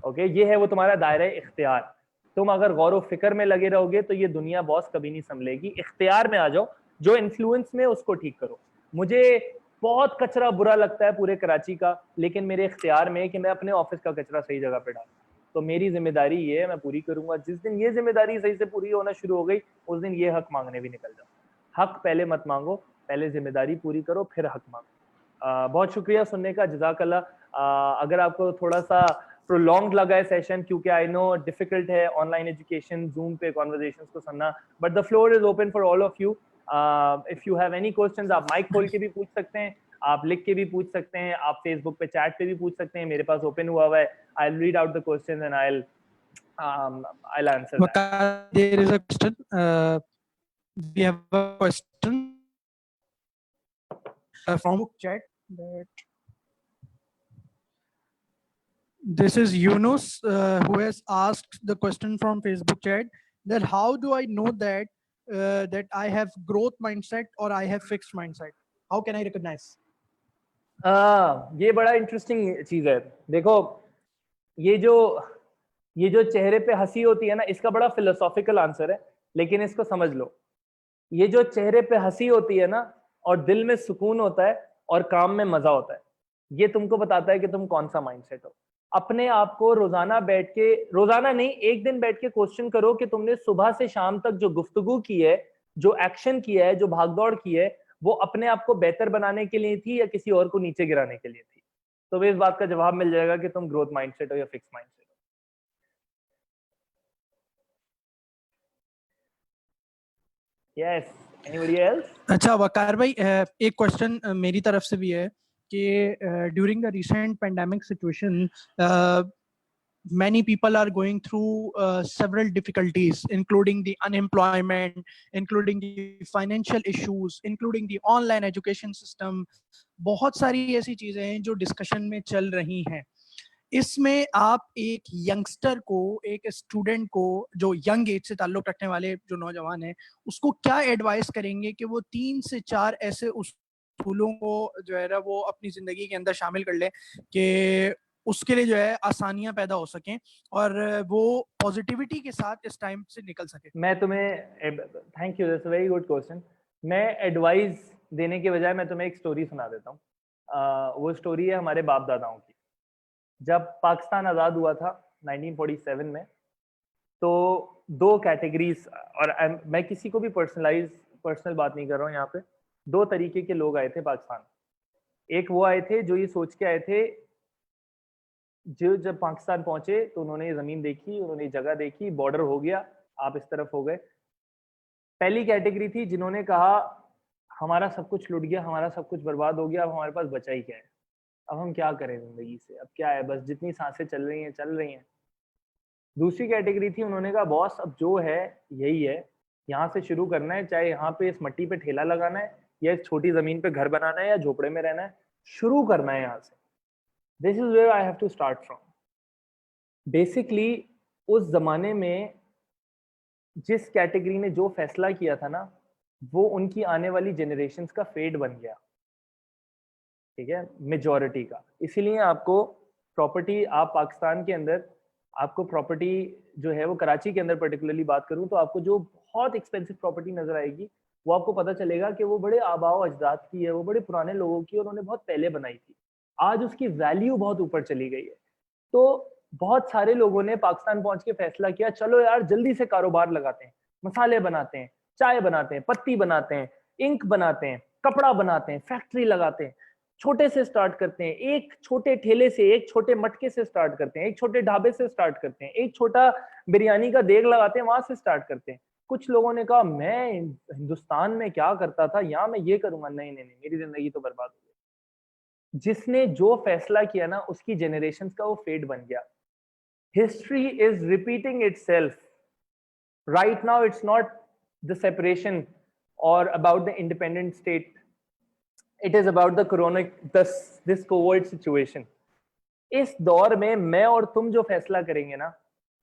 ओके, ये है वो तुम्हारा दायरा इख्तियार। तुम अगर गौर व फिक्र में लगे रहोगे तो ये दुनिया बॉस कभी नहीं संभलेगी। इख्तियार में आ जाओ, जो इन्फ्लुएंस में उसको ठीक करो। मुझे बहुत कचरा बुरा लगता है पूरे कराची का, लेकिन मेरे इख्तियार में है कि मैं अपने ऑफिस का कचरा सही जगह पे डालूं। तो मेरी जिम्मेदारी ये है, मैं पूरी करूंगा। जिस दिन ये जिम्मेदारी सही से पूरी होना शुरू हो गई, उस दिन ये हक मांगने भी निकल जाओ। हक पहले मत मांगो, पहले जिम्मेदारी पूरी करो, फिर हक मांगो। बहुत शुक्रिया सुनने का, जज़ाकल्लाह। अगर आपको थोड़ा सा प्रोलॉन्ग लगा है सेशन, क्योंकि आई नो डिफिकल्ट है ऑनलाइन एजुकेशन, जूम पे कॉन्वर्जेशंस को सुनना, but the floor is open for all of you. If you have any questions, आप माइक खोल के भी पूछ सकते हैं, आप लिख के भी पूछ सकते हैं, आप फेसबुक पे चैट पे भी पूछ सकते हैं, मेरे पास ओपन हुआ है। I will read out the questions and I'll answer that. Waqar, there is a question. We have a question from chat. That this is Yunus who has asked the question from Facebook chat, that how do I know that that I have growth mindset or I have fixed mindset? How can I recognize? ये बड़ा इंटरेस्टिंग चीज है। देखो, ये जो चेहरे पे हंसी होती है ना, इसका बड़ा फिलोसॉफिकल आंसर है, लेकिन इसको समझ लो। ये जो चेहरे पे हंसी होती है ना, और दिल में सुकून होता है और काम में मजा होता है, ये तुमको बताता है कि तुम कौन सा माइंडसेट हो। अपने आप को रोजाना बैठ के, रोजाना नहीं, एक दिन बैठ के क्वेश्चन करो कि तुमने सुबह से शाम तक जो गुफ्तगू की है, जो एक्शन किया है, जो भागदौड़ की है, वो अपने आप को बेहतर बनाने के लिए थी या किसी और को नीचे गिराने के लिए थी। तो वे इस बात का जवाब मिल जाएगा कि तुम ग्रोथ माइंडसेट हो या फिक्स माइंडसेट हो। Yes. Anybody else? अच्छा वकार भाई, एक क्वेश्चन मेरी तरफ से भी है कि during the recent pandemic situation many people are going through several difficulties, including the unemployment, including the financial issues, including the online education system. बहुत सारी ऐसी चीजें हैं जो डिस्कशन में चल रही हैं। इसमें आप एक यंगस्टर को, एक स्टूडेंट को, जो यंग एज से ताल्लुक रखने वाले जो नौजवान हैं, उसको क्या एडवाइस करेंगे कि वो 3 से 4 ऐसे उसूलों को जो है ना वो अपनी जिंदगी के अंदर शामिल कर ले कि उसके लिए जो है आसानियां पैदा हो सकें और वो पॉजिटिविटी के साथ इस टाइम से निकल सके? मैं तुम्हें, thank you, that's a very good question. मैं एडवाइस देने के बजाय मैं तुम्हें एक स्टोरी सुना देता हूँ। वो स्टोरी है हमारे बाप दादाओं की। जब पाकिस्तान आज़ाद हुआ था 1947 में, तो 2 कैटेगरीज, और मैं किसी को भी पर्सनल बात नहीं कर रहा हूँ यहाँ पे, 2 तरीके के लोग आए थे पाकिस्तान। एक वो आए थे जो ये सोच के आए थे, जो जब पाकिस्तान पहुंचे तो उन्होंने ज़मीन देखी, उन्होंने जगह देखी, बॉर्डर हो गया, आप इस तरफ हो गए। पहली कैटेगरी थी जिन्होंने कहा हमारा सब कुछ लुट गया, हमारा सब कुछ बर्बाद हो गया, अब हमारे पास बचा ही क्या है, अब हम क्या करें जिंदगी से, अब क्या है, बस जितनी सांसें चल रही हैं चल रही हैं। दूसरी कैटेगरी थी, उन्होंने कहा बॉस अब जो है यही है, यहाँ से शुरू करना है, चाहे यहाँ पे इस मट्टी पे ठेला लगाना है या इस छोटी जमीन पे घर बनाना है या झोपड़े में रहना है, शुरू करना है यहाँ से। This is where I have to start from. Basically उस जमाने में जिस कैटेगरी ने जो फैसला किया था ना, वो उनकी आने वाली जनरेशन्स का फेट बन गया, ठीक है, मेजॉरिटी का। इसीलिए आपको प्रॉपर्टी, आप पाकिस्तान के अंदर आपको प्रॉपर्टी जो है वो कराची के अंदर पर्टिकुलरली बात करूं तो आपको जो बहुत एक्सपेंसिव प्रॉपर्टी नजर आएगी, वो आपको पता चलेगा कि वो बड़े आबाओ अजदाद की है, वो बड़े पुराने लोगों की, उन्होंने बहुत पहले बनाई थी। आज उसकी वैल्यू बहुत ऊपर चली गई है। तो बहुत सारे लोगों ने पाकिस्तान पहुंच के फैसला किया, चलो यार जल्दी से कारोबार लगाते हैं, मसाले बनाते हैं, चाय बनाते हैं, पत्ती बनाते हैं, इंक बनाते हैं, कपड़ा बनाते हैं, फैक्ट्री लगाते हैं, छोटे से स्टार्ट करते हैं, एक छोटे ठेले से, एक छोटे मटके से स्टार्ट करते हैं, एक छोटे ढाबे से स्टार्ट करते हैं, एक छोटा बिरयानी का देग लगाते हैं, वहां से स्टार्ट करते हैं। कुछ लोगों ने कहा मैं हिंदुस्तान में क्या करता था, यहाँ मैं ये करूंगा, नहीं नहीं नहीं, मेरी जिंदगी तो बर्बाद हो गई। जिसने जो फैसला किया ना, उसकी जनरेशन का वो फेट बन गया। History is repeating itself right now. It's not the separation और about the independent state, it is about the chronic this COVID situation। इस दौर में मैं और तुम जो फैसला करेंगे ना,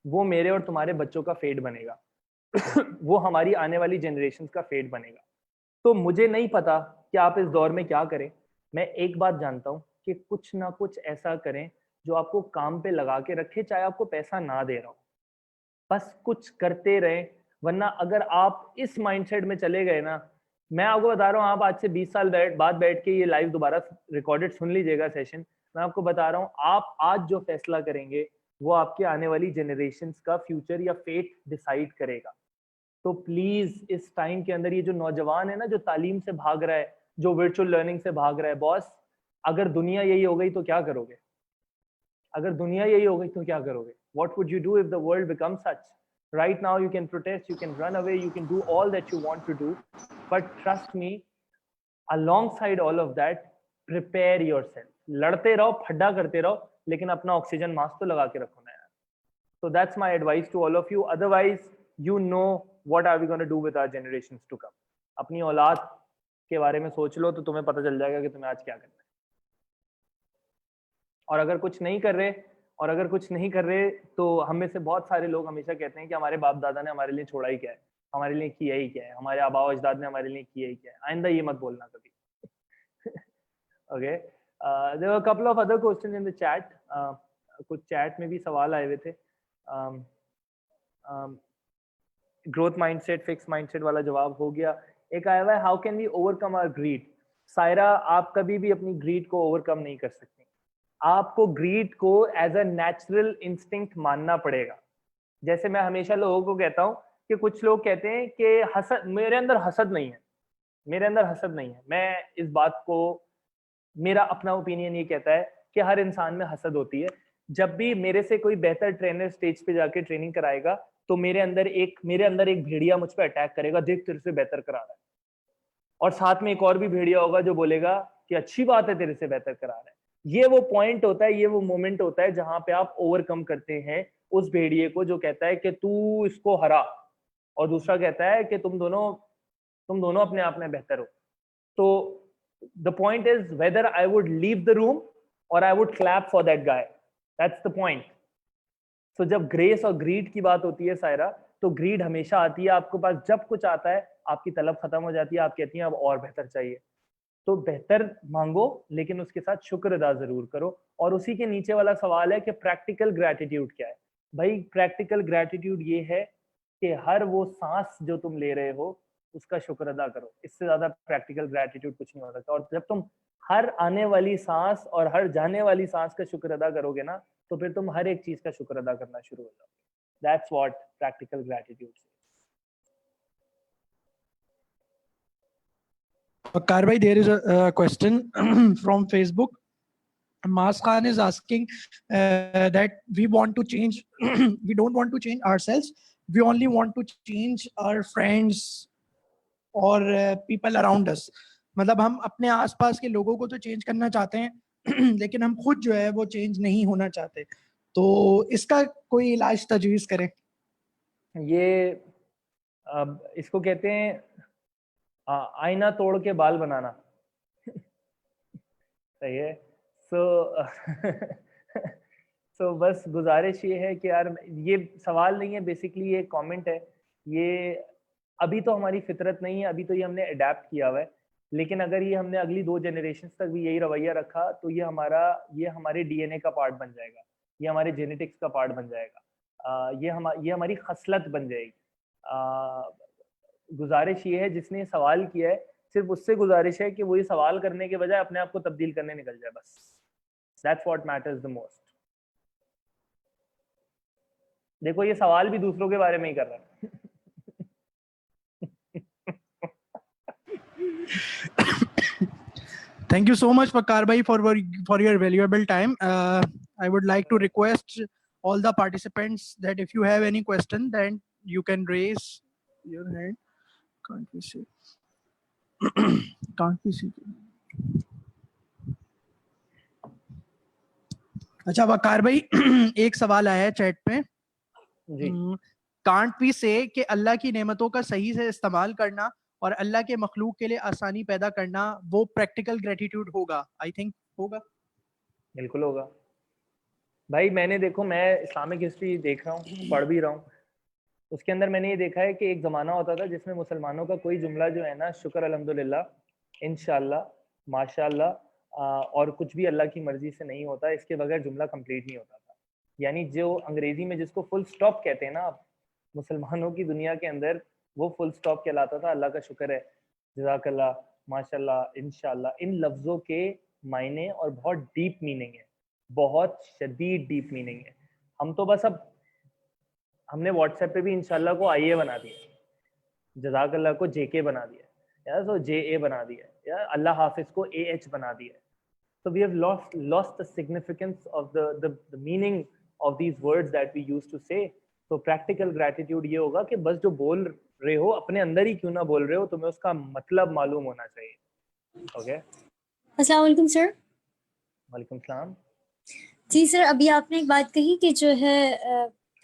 वो मेरे और तुम्हारे बच्चों का फेट बनेगा वो हमारी आने वाली जनरेशन का फेट बनेगा। तो मुझे नहीं पता कि आप इस दौर में क्या करें, मैं एक बात जानता हूं कि कुछ ना कुछ ऐसा करें जो आपको काम पे लगा के रखे, चाहे आपको पैसा ना दे रहा हो। बस कुछ करते रहें, वरना अगर आप इस माइंडसेट में चले गए ना, मैं आपको बता रहा हूँ, आप आज से 20 साल बाद बैठ के ये लाइव दोबारा रिकॉर्डेड सुन लीजिएगा सेशन, मैं आपको बता रहा हूँ, आप आज जो फैसला करेंगे वो आपके आने वाली जनरेशन्स का फ्यूचर या फेट डिसाइड करेगा। तो प्लीज इस टाइम के अंदर ये जो नौजवान है ना, जो तालीम से भाग रहा है, जो वर्चुअल लर्निंग से भाग रहा है, बॉस अगर दुनिया यही हो गई तो क्या करोगे? अगर दुनिया यही हो गई तो क्या करोगे? What would you do if the world becomes such? Right now you can protest, you can run away, you can do all that you want to do, but trust me, alongside all of that, prepare yourself. लड़ते रहो, फड्डा करते रहो, लेकिन अपना ऑक्सीजन मास्क तो लगा के रखो ना यार। So that's my advice to all of you. Otherwise, you know what are we going to do with our generations to come. अपनी औलाद के बारे में सोच लो तो तुम्हें पता चल जाएगा कि तुम्हें आज क्या करना है। और अगर कुछ नहीं कर रहे तो हम में से बहुत सारे लोग हमेशा कहते हैं कि हमारे बाप दादा ने हमारे लिए छोड़ा ही क्या है, हमारे लिए किया ही क्या है, हमारे आबा अजदाद ने हमारे लिए किया ही क्या है। आइंदा ये मत बोलना कभी। Okay, there were couple of other questions in the chat. कुछ चैट में भी सवाल आए हुए थे। ग्रोथ माइंडसेट, फिक्स माइंडसेट वाला जवाब हो गया। एक आया हुआ है, how can we overcome our greed? Saira, आप कभी भी अपनी ग्रीड को ओवरकम नहीं कर सकते। आपको ग्रीड को एज अ नेचुरल इंस्टिंक्ट मानना पड़ेगा। जैसे मैं हमेशा लोगों को कहता हूँ कि कुछ लोग कहते हैं कि हसद, मेरे अंदर हसद नहीं है, मेरे अंदर हसद नहीं है। मैं इस बात को, मेरा अपना ओपिनियन ये कहता है कि हर इंसान में हसद होती है। जब भी मेरे से कोई बेहतर ट्रेनर स्टेज पे जाके ट्रेनिंग कराएगा तो मेरे अंदर एक भेड़िया मुझ पे अटैक करेगा, देख तेरे से बेहतर करा रहा है, और साथ में एक और भी भेड़िया होगा जो बोलेगा कि अच्छी बात है तेरे से बेहतर करा रहा है। ये वो पॉइंट होता है, ये वो मोमेंट होता है जहां पे आप ओवरकम करते हैं उस भेड़िए को जो कहता है कि तू इसको हरा, और दूसरा कहता है कि तुम दोनों अपने आप में बेहतर हो। तो the point is whether I would leave the room और I would clap for that guy, that's the point. So जब ग्रेस और ग्रीड की बात होती है सायरा, तो ग्रीड हमेशा आती है आपके पास, जब कुछ आता है आपकी तलब खत्म हो जाती है, आप कहती हैं अब और बेहतर चाहिए। तो बेहतर मांगो, लेकिन उसके साथ शुक्र अदा जरूर करो। और उसी के नीचे वाला सवाल है कि प्रैक्टिकल ग्रैटिट्यूड क्या है? भाई प्रैक्टिकल ग्रैटिट्यूड ये है कि हर वो सांस जो तुम ले रहे हो उसका शुक्र अदा करो। इससे ज्यादा प्रैक्टिकल ग्रैटिट्यूड कुछ नहीं हो सकता। और जब तुम हर आने वाली सांस और हर जाने वाली सांस का शुक्र अदा करोगे ना, तो फिर तुम हर एक चीज का शुक्र अदा करना शुरू हो जाओगे। That's what practical gratitude is. Karbai, there is a question from Facebook. Mas Khan is asking that we want to change, we don't want to change ourselves, we only want to change our friends or people around us. मतलब हम अपने आसपास के लोगों को तो चेंज करना चाहते हैं लेकिन हम खुद जो है वो चेंज नहीं होना चाहते। तो इसका कोई इलाज तजवीज़ करें? ये इसको कहते हैं आईना तोड़ के बाल बनाना। सही है। सो बस गुजारिश ये है कि यार, ये सवाल नहीं है, बेसिकली ये कमेंट है। ये अभी तो हमारी फितरत नहीं है, अभी तो ये हमने अडेप्ट किया हुआ है, लेकिन अगर ये हमने अगली 2 जनरेशन तक भी यही रवैया रखा तो ये हमारे डीएनए का पार्ट बन जाएगा, ये हमारे जेनेटिक्स का पार्ट बन जाएगा, ये हमारी खसलत बन जाएगी। गुजारिश ये है, जिसने सवाल किया है सिर्फ उससे गुजारिश है कि वो ये सवाल करने के बजाय अपने आप को तब्दील करने निकल जाए बस। That's what matters the most. देखो ये सवाल भी दूसरों के बारे में ही कर रहा है। Thank you so much, Pakar bhai, for your valuable time. I would like to request all the participants that if you have any question, then you can raise your hand. Can't we see? Can't we see? अच्छा वकार भाई, एक सवाल आया है चैट पे। कांट वी से कि अल्लाह की नेमतों का सही से इस्तेमाल करना और अल्लाह के मखलूक के लिए आसानी पैदा करना वो प्रैक्टिकल ग्रेटिट्यूड होगा? आई थिंक होगा। बिल्कुल होगा भाई। देखो मैं इस्लामिक हिस्ट्री देख रहा हूँ, पढ़ भी रहा हूँ। उसके अंदर मैंने ये देखा है कि एक ज़माना होता था जिसमें मुसलमानों का कोई जुमला जो है ना, शुक्र अल्हम्दुलिल्लाह, इंशाअल्लाह, माशाअल्लाह और कुछ भी अल्लाह की मर्जी से नहीं होता, इसके बगैर जुमला कंप्लीट नहीं होता था। यानी जो अंग्रेजी में जिसको फुल स्टॉप कहते हैं ना आप, मुसलमानों की दुनिया के अंदर वो फुल स्टॉप कहलाता था। अल्लाह का शुक्र है, जज़ाकल्लाह, माशाल्लाह, इंशाल्लाह, इन लफ्जों के मायने और बहुत डीप मीनिंग है, बहुत शदीद डीप मीनिंग है। हम तो बस अब हमने व्हाट्सएप पे भी इंशाल्लाह को आईए बना दिया, जज़ाकल्लाह को जेके बना दिया, या तो जेए बना दिया, या अल्लाह हाफिज को एएच बना दिया। So we have lost the significance of the meaning of these words that we used to say. So practical gratitude ये होगा कि बस जो बोल रहे हो अपने अंदर ही क्यों ना बोल रहे हो, तुम्हें उसका मतलब मालूम होना चाहिए। ओके, अस्सलाम वालेकुम सर। वालेकुम सलाम। जी सर, अभी आपने एक बात कही कि जो है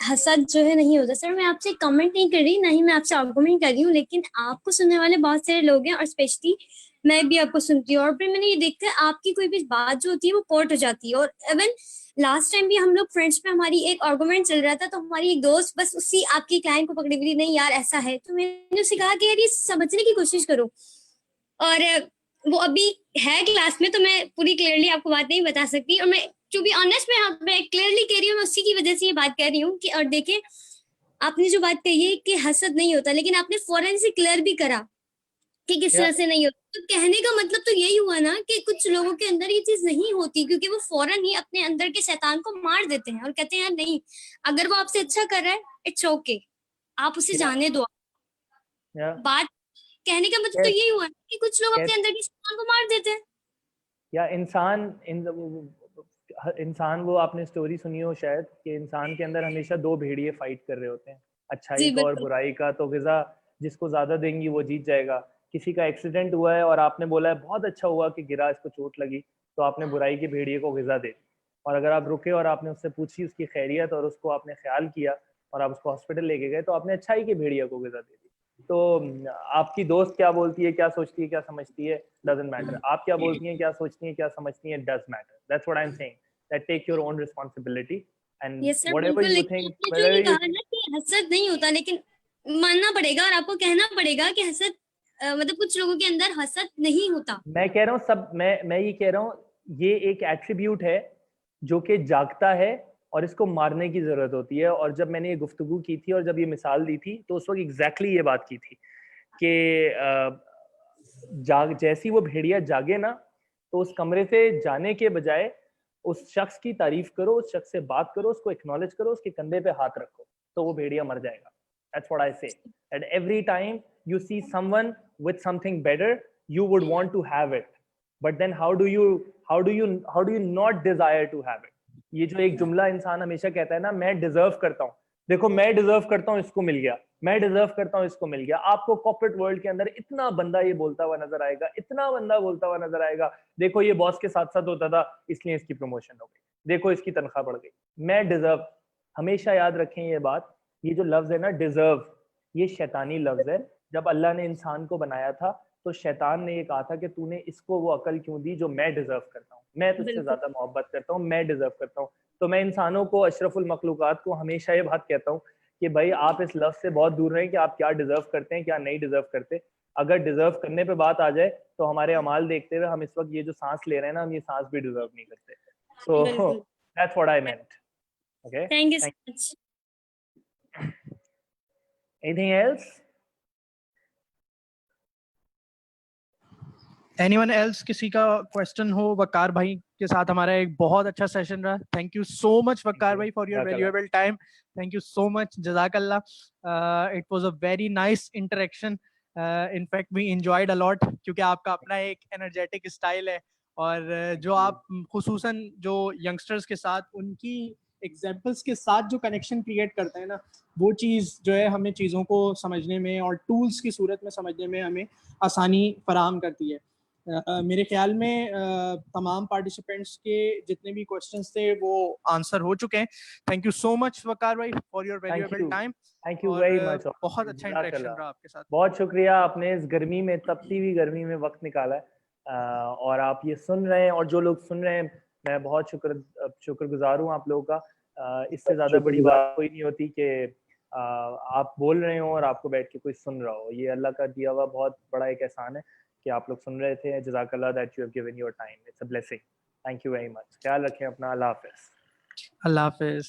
हसद जो है नहीं होता। सर मैं आपसे कमेंट नहीं कर रही, ना ही मैं आपसे आर्गुमेंट कर रही हूँ, लेकिन आपको सुनने वाले बहुत सारे लोग हैं और स्पेशली मैं भी आपको सुनती हूँ, और फिर मैंने ये देखा है आपकी कोई भी बात जो होती है वो कोट हो जाती है। और इवन लास्ट टाइम भी हम लोग फ्रेंड्स में हमारी एक आर्गुमेंट चल रहा था, तो हमारी एक दोस्त बस उसी आपकी क्लाइंट को पकड़ी हुई, नहीं यार ऐसा है, तो मैंने उससे कहा कि यार ये समझने की कोशिश करो। और वो अभी है क्लास में, तो मैं पूरी क्लियरली आपको बात नहीं बता सकती, और मैं टू बी ऑनेस्ट मैं क्लियरली कह रही हूँ, मैं उसी की वजह से ये बात कह रही हूँ कि, और देखिए आपने जो बात कही है कि हसद नहीं होता, लेकिन आपने फौरन से क्लियर भी करा कि किस तरह से नहीं होता। तो कहने का मतलब तो यही हुआ ना कि कुछ लोगों के अंदर ये चीज नहीं होती, क्योंकि वो फौरन ही अपने अंदर के शैतान को मार देते हैं और कहते हैं यार नहीं, अगर वो आपसे अच्छा कर रहा है इट्स ओके, आप उसे जाने दो। बात कहने का मतलब तो यही हुआ कि कुछ लोग अपने अंदर के शैतान को मार देते हैं। या इंसान वो आपने स्टोरी सुनी हो शायद कि इंसान के अंदर हमेशा दो भेड़िए फाइट कर रहे होते हैं, अच्छाई का और बुराई का। तो ग़िज़ा जिसको ज्यादा देंगी वो जीत जाएगा। किसी का एक्सीडेंट हुआ है और आपने बोला है बहुत अच्छा हुआ कि गिरा, इसको चोट लगी, तो आपने बुराई के भेड़िए को ग़िज़ा दे दी। और अगर आप रुके और आपने उससे पूछी उसकी खैरियत और उसको आपने ख्याल किया और आप उसको हॉस्पिटल लेके गए, तो आपने अच्छाई के भेड़िए को ग़िज़ा दे दी। तो आपकी दोस्त क्या बोलती है, क्या सोचती है, क्या समझती है, डजंट मैटर। आप क्या बोलती हैं, क्या सोचती हैं, क्या समझती हैं, does matter. That's what I am saying, that take your own responsibility and whatever you think, whatever you कहा ना कि हसद नहीं होता, लेकिन मानना पड़ेगा और आपको कहना पड़ेगा कि हसद मतलब कुछ लोगों के अंदर हसद नहीं होता। मैं कह रहा हूँ सब, मैं ये कह रहा हूँ ये एक एट्रीब्यूट है जो कि जागता है और इसको मारने की जरूरत होती है। और जब मैंने ये गुफ्तगू की थी और जब ये मिसाल दी थी, तो उस वक्त एग्जैक्टली ये बात की थी कि जैसी वो भेड़िया जागे ना, तो उस कमरे से जाने के बजाय उस शख्स की तारीफ करो, उस शख्स से बात करो, उसको एक्नॉलेज करो, उसके कंधे पे हाथ रखो, तो वो भेड़िया मर जाएगा। That's what I say. That every time you see someone with something better, you would want to have it. But then how do you not desire to have it? ये जो एक जुमला इंसान हमेशा कहता है ना, मैं डिजर्व करता हूँ, देखो मैं डिजर्व करता हूँ, इसको मिल गया, मैं डिजर्व करता हूँ, इसको मिल गया। आपको कॉर्पोरेट वर्ल्ड के अंदर इतना बंदा ये बोलता हुआ नजर आएगा, इतना बंदा बोलता हुआ नजर आएगा, देखो ये बॉस के साथ साथ होता था इसलिए इसकी प्रमोशन हो गई, देखो इसकी तनख्वाह बढ़ गई। मैं डिजर्व, हमेशा याद रखें ये बात, ये जो लफ्ज है ना डिजर्व, ये शैतानी लफ्ज है। जब अल्लाह ने इंसान को बनाया था तो शैतान ने ये कहा था कि तूने इसको वो अकल क्यों दी जो मैं डिजर्व करता हूँ, मैं तुझसे ज्यादा मोहब्बत करता हूँ, मैं डिजर्व करता हूँ। तो मैं इंसानों को, अशरफुल मखलूकात को हमेशा ये बात कहता हूँ कि भाई आप इस लफ्ज से बहुत दूर रहें कि आप क्या डिजर्व करते हैं, क्या नहीं डिजर्व करते। अगर डिजर्व करने पे बात आ जाए तो हमारे अमाल देखते हुए हम इस वक्त ये जो सांस ले रहे हैं ना, हम ये सांस भी डिजर्व नहीं करते। So that's what I meant. Okay, thank you so much. Anything else? Anyone else? किसी का क्वेश्चन हो? वकार भाई के साथ हमारा एक बहुत अच्छा सेशन रहा। Thank you so much Waqar भाई for your valuable time. Thank you so much, जज़ाकल्लाह। It was a very nice interaction. In fact we enjoyed a lot, क्योंकि आपका अपना एक एनर्जेटिक स्टाइल है, और जो आप खुसूसन जो यंगस्टर्स के साथ उनकी एग्जाम्पल्स के साथ जो कनेक्शन क्रिएट करते हैं ना, वो चीज़ जो है हमें चीज़ों को समझने में और टूल्स की सूरत में समझने में हमें आसानी फराहम करती है। मेरे ख्याल में तमाम पार्टिसिपेंट्स के जितने भी क्वेश्चंस थे वो आंसर हो चुके हैं। Thank you so much Waqar भाई for your valuable time. Thank you very much. बहुत अच्छा इंटरेक्शन रहा आपके साथ। बहुत शुक्रिया, आपने इस गर्मी में, तपती हुई गर्मी में वक्त निकाला है और आप ये सुन रहे हैं, और जो लोग सुन रहे हैं मैं बहुत शुक्रगुजार हूँ आप लोगों का। इससे ज़्यादा बड़ी बात कोई नहीं होती कि आप बोल रहे हो और आपको बैठ के कोई सुन रहा हो। ये अल्लाह का दिया हुआ बहुत बड़ा एक एहसान है कि आप लोग सुन रहे थे। जज़ाकल्लाह that you have given your time, it's a blessing. Thank you very much. ख्याल रखें अपना। अल्लाह हाफिज़। अल्लाह हाफिज़।